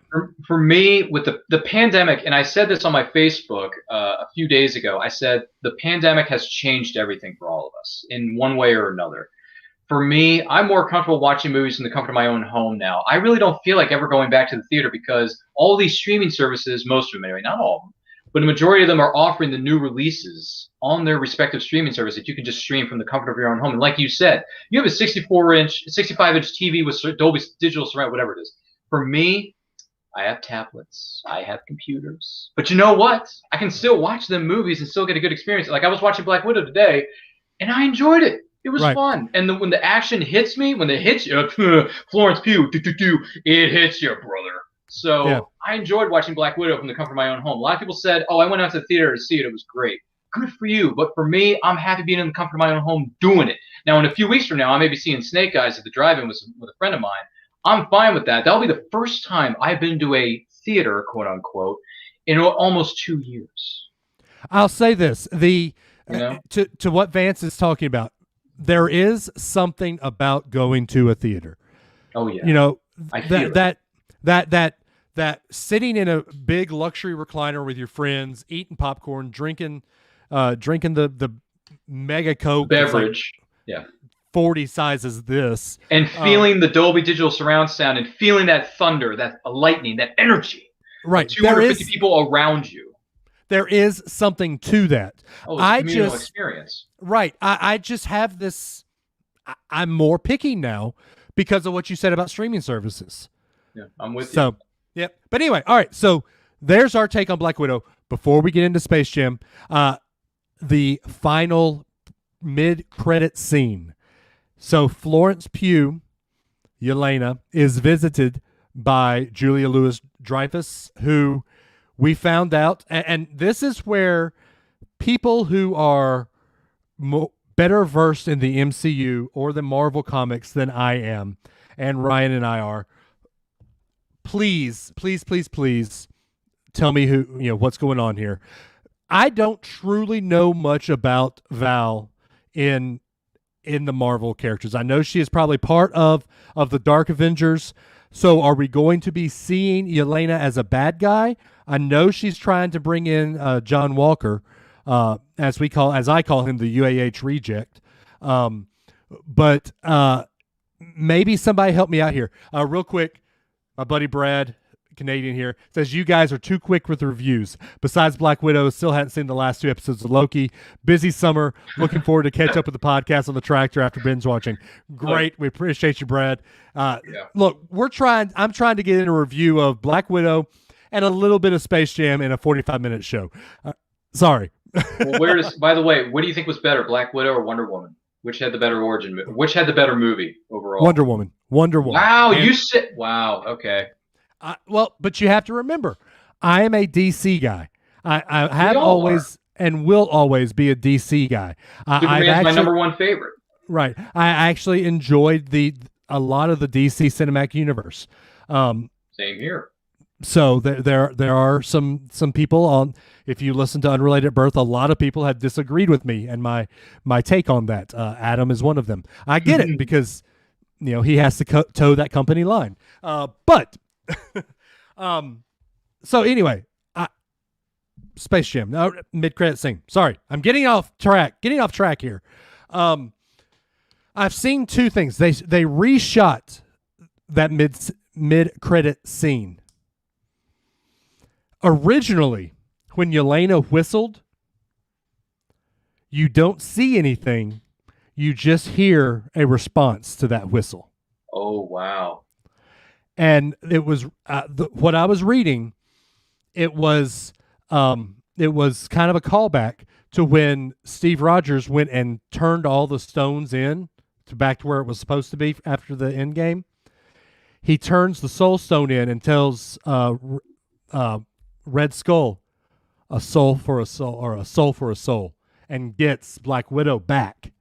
For me, with the pandemic, and I said this on my Facebook a few days ago, I said the pandemic has changed everything for all of us in one way or another. For me, I'm more comfortable watching movies in the comfort of my own home now. I really don't feel like ever going back to the theater because all these streaming services, most of them anyway, not all of them, but a majority of them are offering the new releases on their respective streaming service that you can just stream from the comfort of your own home. And like you said, you have a 65-inch TV with Dolby Digital Surround, whatever it is. For me, I have tablets. I have computers. But you know what? I can still watch them movies and still get a good experience. Like I was watching Black Widow today, and I enjoyed it. It was fun. And when the action hits me, when it hits you, Florence Pugh, it hits you, brother. So I enjoyed watching Black Widow from the comfort of my own home. A lot of people said, I went out to the theater to see it. It was great. Good for you. But for me, I'm happy being in the comfort of my own home doing it. Now, in a few weeks from now, I may be seeing Snake Eyes at the drive-in with a friend of mine. I'm fine with that. That'll be the first time I've been to a theater, quote unquote, in almost 2 years. I'll say this: to what Vance is talking about, there is something about going to a theater. Oh yeah. I feel that that sitting in a big luxury recliner with your friends, eating popcorn, drinking the mega Coke Beverage. Yeah. 40 sizes this. And feeling the Dolby Digital surround sound and feeling that thunder, that lightning, that energy. Right. 250 people around you. There is something to that. Oh, it's a communal experience. Right. I just have this. I'm more picky now because of what you said about streaming services. Yeah, I'm with you. So, yep. But anyway, all right. So there's our take on Black Widow. Before we get into Space Jam, the final mid-credit scene. So Florence Pugh, Yelena, is visited by Julia Louis-Dreyfus, who we found out, and this is where people who are better versed in the MCU or the Marvel comics than I am, and Ryan and I are, please tell me what's going on here. I don't truly know much about Val in the Marvel characters. I know she is probably part of the Dark Avengers. So are we going to be seeing Yelena as a bad guy? I know she's trying to bring in John Walker, as I call him, the UAH reject. But maybe somebody help me out here. Real quick, my buddy Brad, Canadian here, says you guys are too quick with reviews. Besides Black Widow, still hadn't seen the last 2 episodes of Loki. Busy summer. Looking forward to catch up with the podcast on the tractor after binge watching. Great. We appreciate you, Brad. Look, I'm trying to get in a review of Black Widow and a little bit of Space Jam in a 45-minute show. Sorry. Well, by the way, what do you think was better, Black Widow or Wonder Woman? Which had the better origin? Which had the better movie overall? Wonder Woman. Wow, wow, okay. But you have to remember, I am a DC guy. I have always and will always be a DC guy. Superman's my number one favorite. Right. I actually enjoyed a lot of the DC cinematic universe. Same here. So there are some people on. If you listen to Unrelated at Birth, a lot of people have disagreed with me and my take on that. Adam is one of them. I get it because he has to toe that company line. But so anyway, Space Jam. No, mid-credit scene. Sorry, I'm getting off track here. I've seen 2 things. They reshot that mid-credit scene. Originally, when Yelena whistled, you don't see anything. You just hear a response to that whistle. Oh, wow. And it was what I was reading. It was kind of a callback to when Steve Rogers went and turned all the stones in back to where it was supposed to be after the end game. He turns the Soul Stone in and tells Red Skull, a soul for a soul, or a soul for a soul, and gets Black Widow back.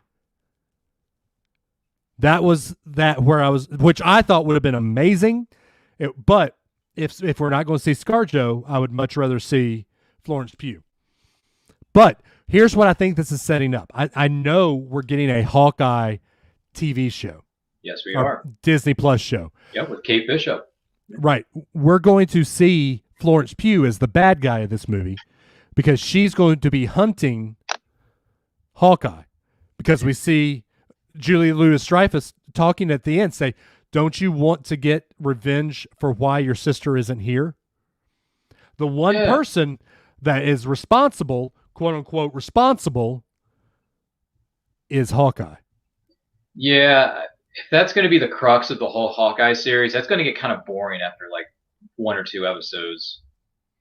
That was where I was, which I thought would have been amazing. But if we're not going to see ScarJo, I would much rather see Florence Pugh. But here's what I think this is setting up. I know we're getting a Hawkeye TV show. Yes, we are. Disney Plus show. Yeah, with Kate Bishop. Right. We're going to see Florence Pugh as the bad guy of this movie because she's going to be hunting Hawkeye, because we see Julia Louis-Dreyfus talking at the end, say, don't you want to get revenge for why your sister isn't here? The one person that is responsible, quote unquote responsible, is Hawkeye. Yeah, if that's going to be the crux of the whole Hawkeye series, that's going to get kind of boring after like 1 or 2 episodes.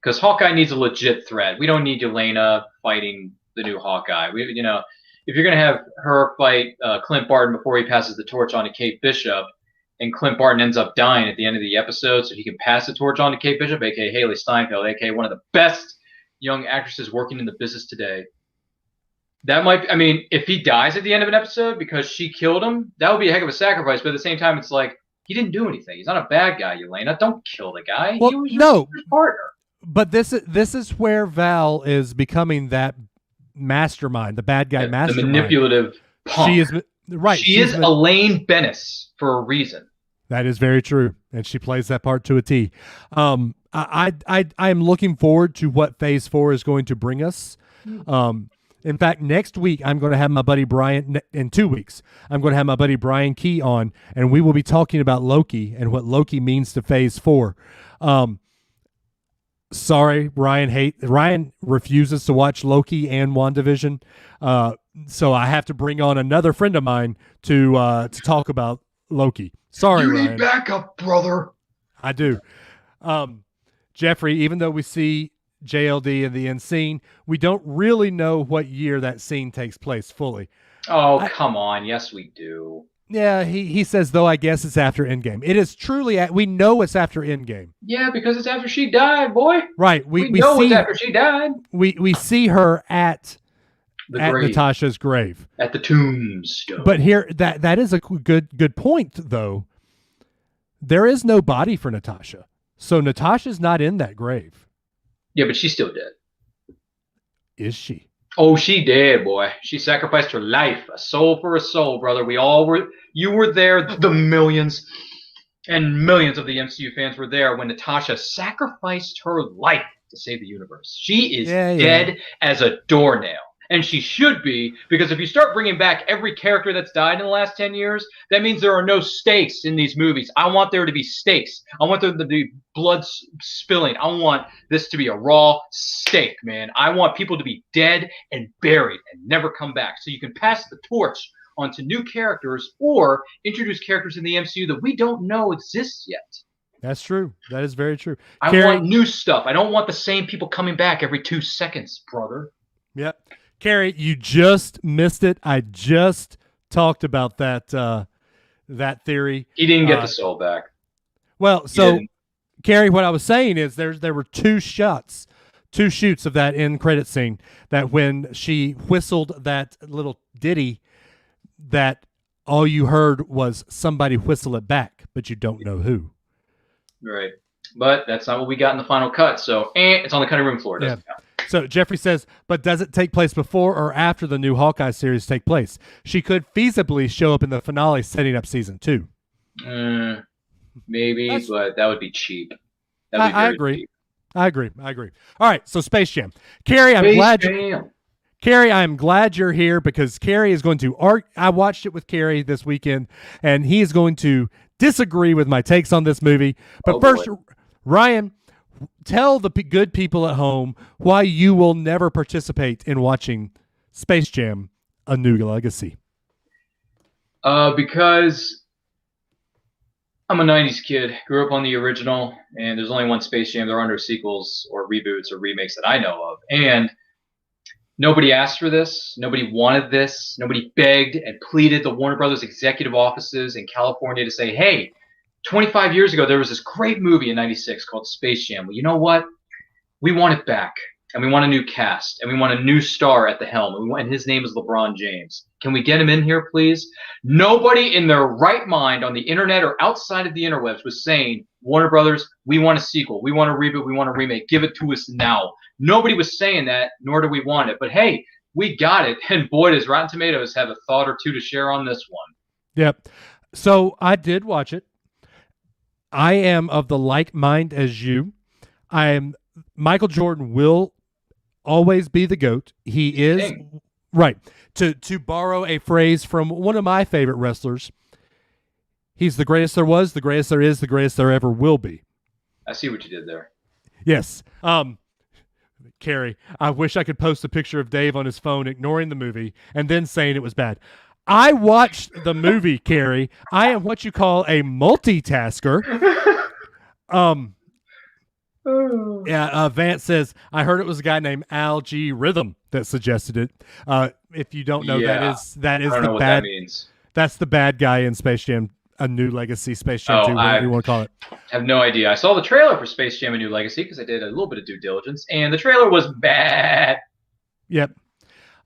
Because Hawkeye needs a legit threat. We don't need Yelena fighting the new Hawkeye. If you're going to have her fight Clint Barton before he passes the torch on to Kate Bishop, and Clint Barton ends up dying at the end of the episode so he can pass the torch on to Kate Bishop, a.k.a. Haley Steinfeld, a.k.a. one of the best young actresses working in the business today. That might, if he dies at the end of an episode because she killed him, that would be a heck of a sacrifice. But at the same time, it's like, he didn't do anything. He's not a bad guy, Yelena. Don't kill the guy. Well, he was his partner. But this is where Val is becoming that mastermind, the bad guy mastermind. The manipulative punk. She is right. She is Elaine Bennis for a reason. That is very true, and she plays that part to a T. I am looking forward to what Phase 4 is going to bring us. In fact, next week I'm going to have my buddy Brian. In 2 weeks, I'm going to have my buddy Brian Key on, and we will be talking about Loki and what Loki means to Phase 4. Sorry, Ryan refuses to watch Loki and WandaVision, so I have to bring on another friend of mine to talk about Loki. Sorry, you Ryan. need backup, brother. I do. Jeffrey, even though we see JLD in the end scene, we don't really know what year that scene takes place fully. Oh, come on. Yes, we do. Yeah, he says, though, I guess it's after Endgame. It is truly, we know it's after Endgame. Yeah, because it's after she died, boy. Right. We know it's after she died. We see her at Natasha's grave. At the tombstone. But here, that is a good point, though. There is no body for Natasha. So Natasha's not in that grave. Yeah, but she's still dead. Is she? Oh, she did, boy. She sacrificed her life. A soul for a soul, brother. We all were. You were there. The millions and millions of the MCU fans were there when Natasha sacrificed her life to save the universe. She is dead as a doornail. And she should be, because if you start bringing back every character that's died in the last 10 years, that means there are no stakes in these movies. I want there to be stakes. I want there to be blood spilling. I want this to be a raw steak, man. I want people to be dead and buried and never come back. So you can pass the torch onto new characters or introduce characters in the MCU that we don't know exist yet. That's true. That is very true. I want new stuff. I don't want the same people coming back every 2 seconds, brother. Yep. Carrie, you just missed it. I just talked about that theory. He didn't get the soul back. Well, so Carrie, what I was saying is there were 2 shoots of that end credit scene that when she whistled that little ditty, that all you heard was somebody whistle it back, but you don't know who. Right. But that's not what we got in the final cut. So it's on the cutting room floor. It doesn't count. So Jeffrey says, but does it take place before or after the new Hawkeye series take place? She could feasibly show up in the finale setting up season 2. Maybe, but that would be cheap. I agree. Cheap. I agree. All right, so Space Jam. Carrie, I'm glad you're here because Carrie is going to I watched it with Carrie this weekend, and he is going to disagree with my takes on this movie. But first, Ryan, tell the good people at home why you will never participate in watching Space Jam: A New Legacy. Because I'm a 90s kid, grew up on the original, and there's only one Space Jam. There are no sequels or reboots or remakes that I know of. And nobody asked for this. Nobody wanted this. Nobody begged and pleaded the Warner Brothers executive offices in California to say, hey, 25 years ago, there was this great movie in 96 called Space Jam. Well, you know what? We want it back, and we want a new cast, and we want a new star at the helm, and his name is LeBron James. Can we get him in here, please? Nobody in their right mind on the internet or outside of the interwebs was saying, Warner Brothers, we want a sequel, we want a reboot, we want a remake, give it to us now. Nobody was saying that, nor do we want it. But hey, we got it, and boy, does Rotten Tomatoes have a thought or two to share on this one. Yep. So I did watch it. I am of the like mind as you. Michael Jordan will always be the GOAT. He is right. To borrow a phrase from one of my favorite wrestlers, he's the greatest there was, the greatest there is, the greatest there ever will be. I see what you did there. Yes. Carrie, I wish I could post a picture of Dave on his phone ignoring the movie and then saying it was bad. I watched the movie, Carrie. I am what you call a multitasker. Vance says, I heard it was a guy named Al G. Rhythm that suggested it. If you don't know, that is I don't know what that means. That's the bad guy in Space Jam: A New Legacy, Space Jam 2, whatever you want to call it. I have no idea. I saw the trailer for Space Jam: A New Legacy because I did a little bit of due diligence, and the trailer was bad. Yep.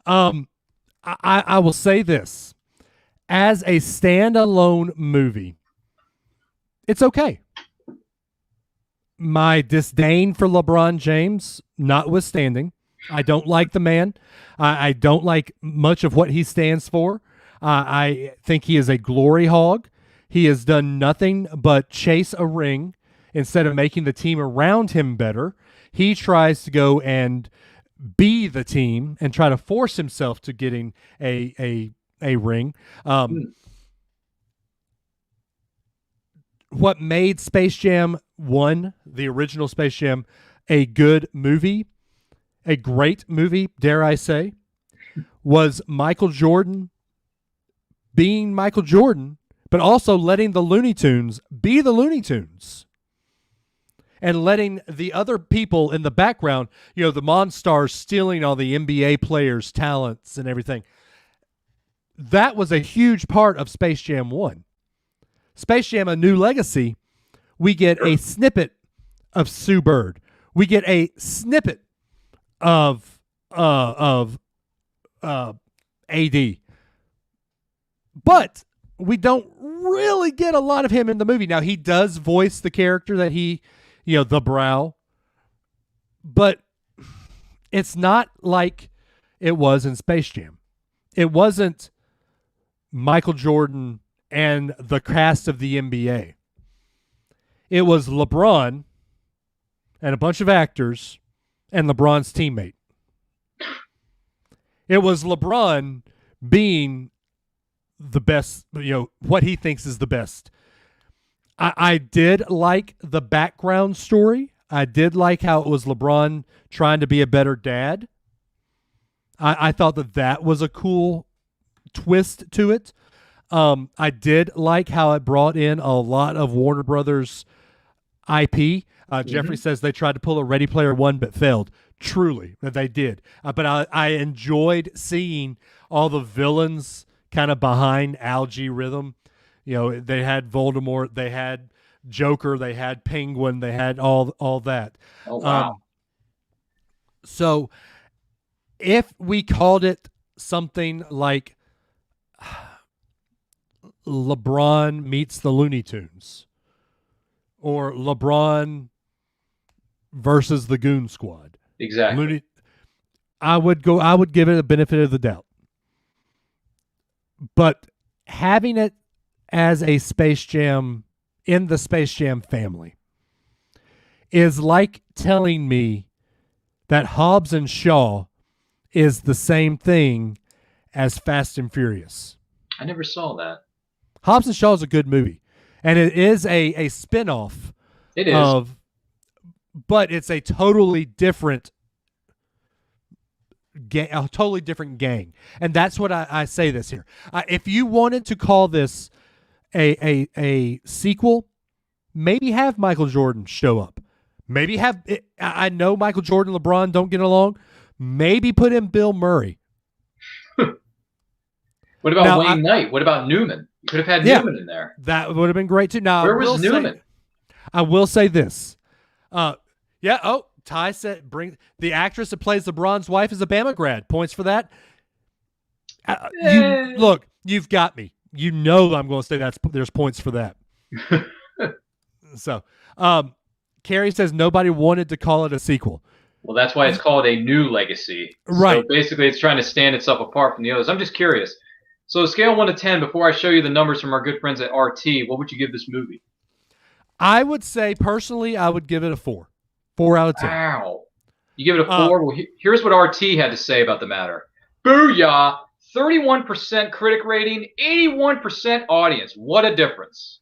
I will say this. As a standalone movie, it's okay. My disdain for LeBron James notwithstanding, I don't like the man. I don't like much of what he stands for. I think he is a glory hog. He has done nothing but chase a ring instead of making the team around him better, he tries to go and be the team and try to force himself to getting a ring. What made Space Jam 1, the original Space Jam, a good movie, a great movie, dare I say, was Michael Jordan being Michael Jordan, but also letting the Looney Tunes be the Looney Tunes. And letting the other people in the background, the Monstars stealing all the NBA players' talents and everything. That was a huge part of Space Jam 1. Space Jam: A New Legacy, we get a snippet of Sue Bird. We get a snippet of AD. But we don't really get a lot of him in the movie. Now, he does voice the character that he, the Brow. But it's not like it was in Space Jam. It wasn't Michael Jordan and the cast of the NBA. It was LeBron and a bunch of actors and LeBron's teammate. It was LeBron being the best, what he thinks is the best. I did like the background story. I did like how it was LeBron trying to be a better dad. I thought that was a cool twist to it. I did like how it brought in a lot of Warner Brothers IP. Jeffrey says they tried to pull a Ready Player One but failed. Truly, they did. But I enjoyed seeing all the villains kind of behind Algae Rhythm. They had Voldemort, they had Joker, they had Penguin, they had all that. Oh, wow. So if we called it something like LeBron meets the Looney Tunes or LeBron versus the Goon Squad. Exactly. I would give it a benefit of the doubt. But having it as a Space Jam in the Space Jam family is like telling me that Hobbs and Shaw is the same thing as Fast and Furious. I never saw that. Hobbs and Shaw is a good movie, and it is a spinoff. It is. But it's a totally different gang, and that's what I say this here. If you wanted to call this a sequel, maybe have Michael Jordan show up. Maybe have I know Michael Jordan and LeBron don't get along. Maybe put in Bill Murray. What about Wayne Knight? What about Newman? You could have had Newman in there. That would have been great too. Now, where was Newman? I will say this. Ty said bring the actress that plays LeBron's wife is a Bama grad. Points for that. You've got me. I'm going to say there's points for that. So, Carrie says nobody wanted to call it a sequel. Well, that's why it's called A New Legacy. Right. So basically, it's trying to stand itself apart from the others. I'm just curious. So, scale 1 to 10, before I show you the numbers from our good friends at RT, what would you give this movie? I would say, personally, I would give it a 4. 4 out of 10. Wow. You give it a 4? Well, here's what RT had to say about the matter. Booyah! 31% critic rating, 81% audience. What a difference.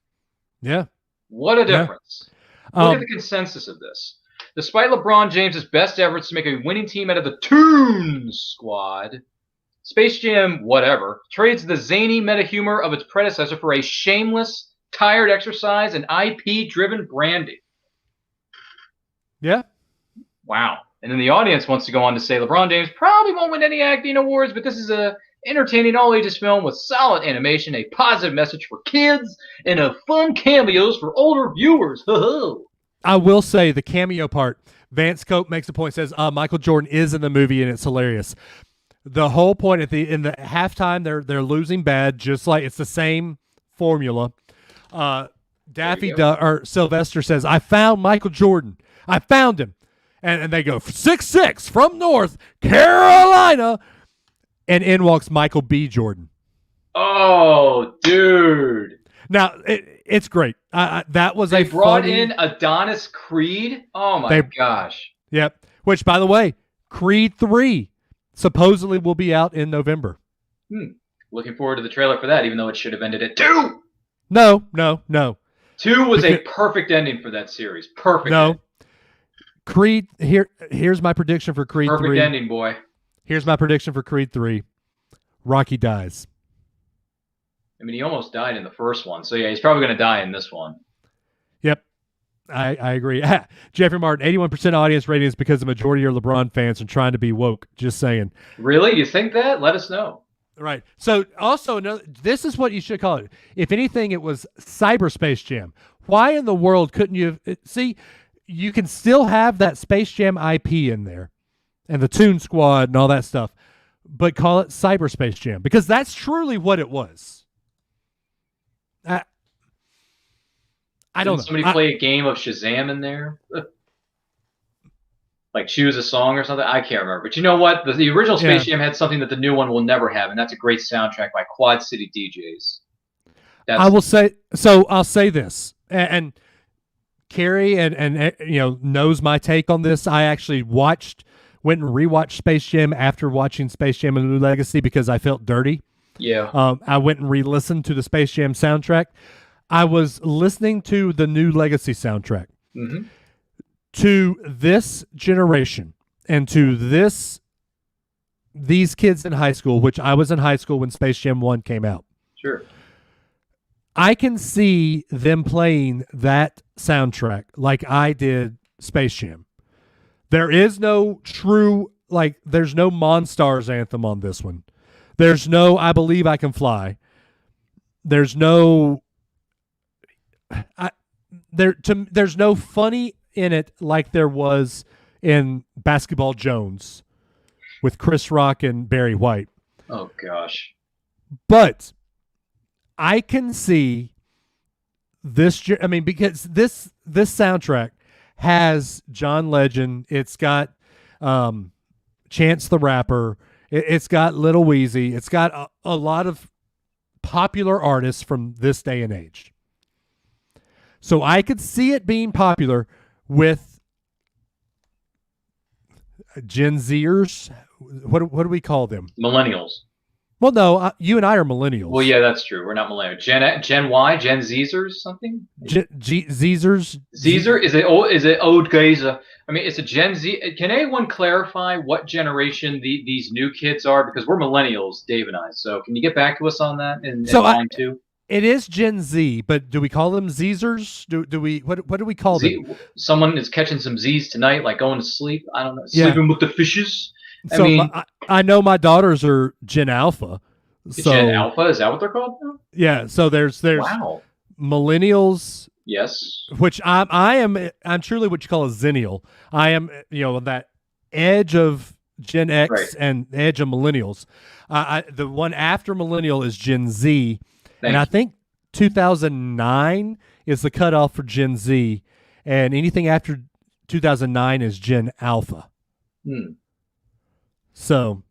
Yeah. What a difference. Look at the consensus of this. Despite LeBron James' best efforts to make a winning team out of the Toons Squad, Space Jam, whatever, trades the zany meta humor of its predecessor for a shameless, tired exercise and IP-driven branding. Yeah. Wow. And then the audience wants to go on to say LeBron James probably won't win any acting awards, but this is a entertaining all-ages film with solid animation, a positive message for kids, and a fun cameos for older viewers. I will say the cameo part, Vance Cope makes a point, says Michael Jordan is in the movie and it's hilarious. The whole point in the halftime, they're losing bad, just like it's the same formula. Sylvester says, I found Michael Jordan. I found him. And they go 6'6" from North Carolina. And in walks Michael B. Jordan. Oh, dude. Now it's great. That was They brought funny, in Adonis Creed. Oh my gosh. Yep. Which, by the way, Creed 3 supposedly will be out in November. Looking forward to the trailer for that, even though it should have ended at 2. No. 2 was a perfect ending for that series. Perfect. No. Ending. Creed, here's my prediction for Creed 3. Perfect ending, boy. Here's my prediction for Creed 3. Rocky dies. I mean, he almost died in the first one. So, yeah, he's probably going to die in this one. Yep. I agree. Jeffrey Martin, 81% audience rating is because the majority are LeBron fans and trying to be woke. Just saying. Really? You think that? Let us know. Right. So also, this is what you should call it. If anything, it was Cyberspace Jam. Why in the world couldn't you see? You can still have that Space Jam IP in there and the Toon Squad and all that stuff, but call it Cyberspace Jam because that's truly what it was. I don't know. Somebody play a game of Shazam in there? Like choose a song or something? I can't remember. But you know what? The original Space Jam had something that the new one will never have, and that's a great soundtrack by Quad City DJs. I'll say this, and Carrie and knows my take on this. I actually went and rewatched Space Jam after watching Space Jam: A New Legacy because I felt dirty. Yeah. I went and re-listened to the Space Jam soundtrack. I was listening to the New Legacy soundtrack. Mm-hmm. To this generation and to these kids in high school, which I was in high school when Space Jam 1 came out. Sure. I can see them playing that soundtrack like I did Space Jam. There is no true, there's no Monstars anthem on this one. There's no I Believe I Can Fly. There's no there's no funny in it like there was in Basketball Jones with Chris Rock and Barry White. Oh gosh. But I can see this, because this soundtrack has John Legend, it's got Chance the Rapper, it's got Lil Weezy, it's got a lot of popular artists from this day and age. So I could see it being popular with Gen Zers. What do we call them? Millennials. Well, no, you and I are millennials. Well, yeah, that's true. We're not millennials. Gen Y, Gen Zers, something. Zers. Zer is it old guys? I mean, it's a Gen Z. Can anyone clarify what generation these new kids are? Because we're millennials, Dave and I. So can you get back to us on that in line 2? It is Gen Z, but do we call them Zers? Do we? What do we call them? Someone is catching some Z's tonight, like going to sleep. I don't know, sleeping with the fishes. I know my daughters are Gen Alpha. So, Gen Alpha, is that what they're called now? Yeah. So there's millennials. Yes. Which I'm truly what you call a zennial. I am that edge of Gen X and edge of millennials. The one after millennial is Gen Z. And I think 2009 is the cutoff for Gen Z, and anything after 2009 is Gen Alpha. So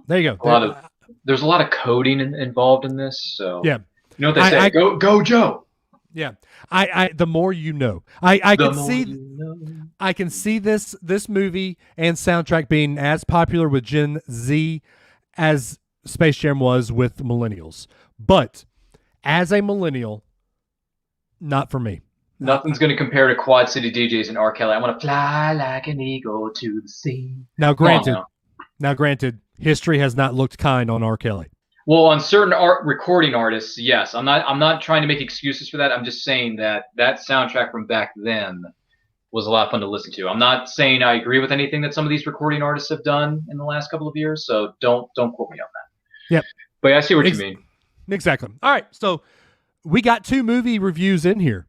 there you go. There's a lot of coding involved in this. So yeah, you know what they say? Go Joe. Yeah, I the more you know. I can see this movie and soundtrack being as popular with Gen Z as Space Jam was with millennials, but as a millennial, not for me. Nothing's going to compare to Quad City DJs and R. Kelly. I want to fly like an eagle to the sea. Now, granted, history has not looked kind on R. Kelly. Well, on certain recording artists, yes. I'm not trying to make excuses for that. I'm just saying that soundtrack from back then was a lot of fun to listen to. I'm not saying I agree with anything that some of these recording artists have done in the last couple of years, so don't quote me on that. Yep. But I see what you mean. Exactly. All right, so we got 2 movie reviews in here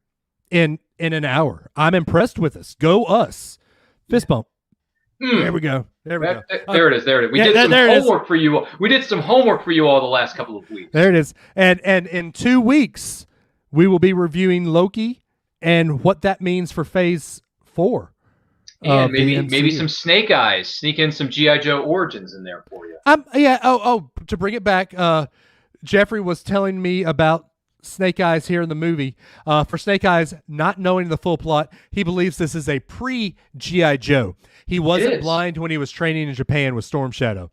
in an hour. I'm impressed with us. Go us. Fist bump. There we go. There it is. We did some homework for you. We did some homework for you all the last couple of weeks. There it is. And in 2 weeks, we will be reviewing Loki and what that means for Phase 4. And maybe some Snake Eyes. Sneak in some G.I. Joe Origins in there for you. To bring it back, Jeffrey was telling me about Snake Eyes here in the movie. For Snake Eyes, not knowing the full plot, he believes this is a pre-G.I. Joe. He wasn't blind when he was training in Japan with Storm Shadow.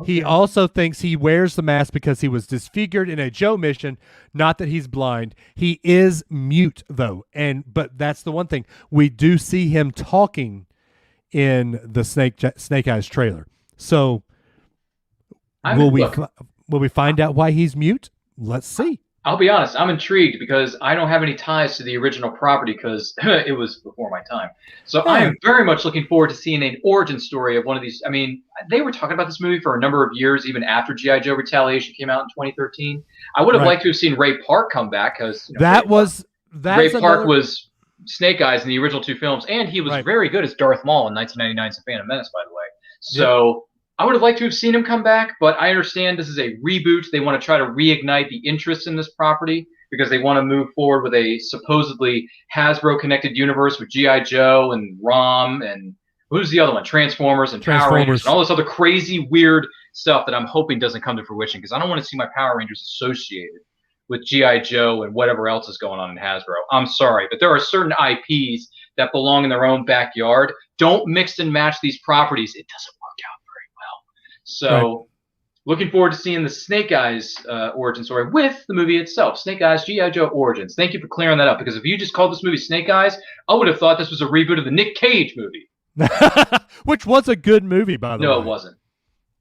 He also thinks he wears the mask because he was disfigured in a Joe mission, not that he's blind. He is mute, though, but that's the one thing. We do see him talking in the Snake Eyes trailer. So will we find out why he's mute? Let's see. I'll be honest, I'm intrigued because I don't have any ties to the original property because it was before my time. So I am very much looking forward to seeing an origin story of one of these. I mean, they were talking about this movie for a number of years, even after G.I. Joe Retaliation came out in 2013. I would have liked to have seen Ray Park come back because Ray Park was Snake Eyes in the original 2 films, and he was very good as Darth Maul in 1999's The Phantom Menace, by the way. So I would have liked to have seen him come back, but I understand this is a reboot. They want to try to reignite the interest in this property because they want to move forward with a supposedly Hasbro-connected universe with G.I. Joe and ROM and who's the other one? Transformers and Power Rangers and all this other crazy, weird stuff that I'm hoping doesn't come to fruition because I don't want to see my Power Rangers associated with G.I. Joe and whatever else is going on in Hasbro. I'm sorry, but there are certain IPs that belong in their own backyard. Don't mix and match these properties. It doesn't work out. So, looking forward to seeing the Snake Eyes origin story with the movie itself. Snake Eyes, G.I. Joe Origins. Thank you for clearing that up, because if you just called this movie Snake Eyes, I would have thought this was a reboot of the Nick Cage movie. Which was a good movie, by the way. No, it wasn't.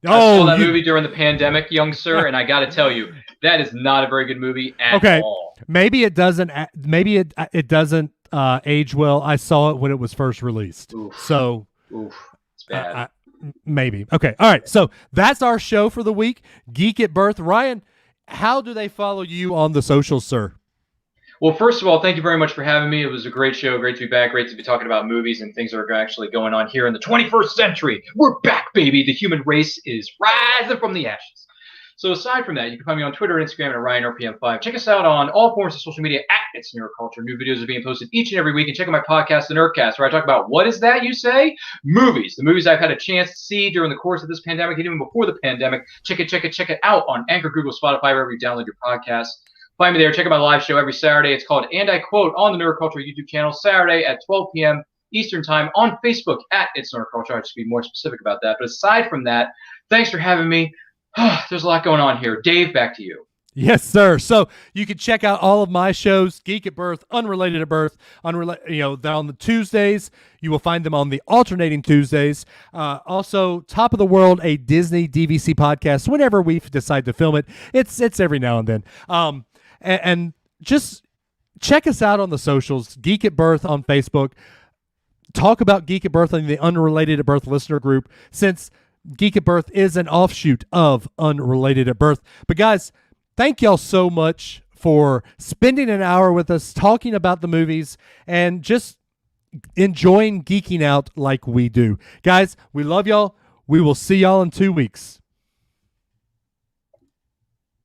I saw that movie during the pandemic, young sir, and I got to tell you, that is not a very good movie at all. Maybe it doesn't. Maybe it doesn't age well. I saw it when it was first released. So it's bad. Maybe. Okay. All right. So that's our show for the week. Geek at Birth. Ryan, how do they follow you on the socials, sir? Well, first of all, thank you very much for having me. It was a great show. Great to be back. Great to be talking about movies and things that are actually going on here in the 21st century. We're back, baby. The human race is rising from the ashes. So aside from that, you can find me on Twitter and Instagram at RyanRPM5. Check us out on all forms of social media at It's Nerdculture. New videos are being posted each and every week. And check out my podcast, The Nerdcast, where I talk about, what is that, you say? Movies. The movies I've had a chance to see during the course of this pandemic and even before the pandemic. Check it out on Anchor, Google, Spotify, wherever you download your podcasts. Find me there. Check out my live show every Saturday. It's called And I Quote on the Nerdculture YouTube channel, Saturday at 12 p.m. Eastern Time on Facebook at It's Nerdculture. I'll just be more specific about that. But aside from that, thanks for having me. There's a lot going on here. Dave, back to you. Yes, sir. So you can check out all of my shows, Geek at Birth, Unrelated at Birth, they're on the Tuesdays. You will find them on the alternating Tuesdays. Also, Top of the World, a Disney DVC podcast. Whenever we decide to film it, it's every now and then. And just check us out on the socials, Geek at Birth on Facebook. Talk about Geek at Birth on the Unrelated at Birth listener group, since Geek at Birth is an offshoot of Unrelated at Birth. But guys, thank y'all so much for spending an hour with us talking about the movies and just enjoying geeking out like we do. Guys, we love y'all. We will see y'all in 2 weeks.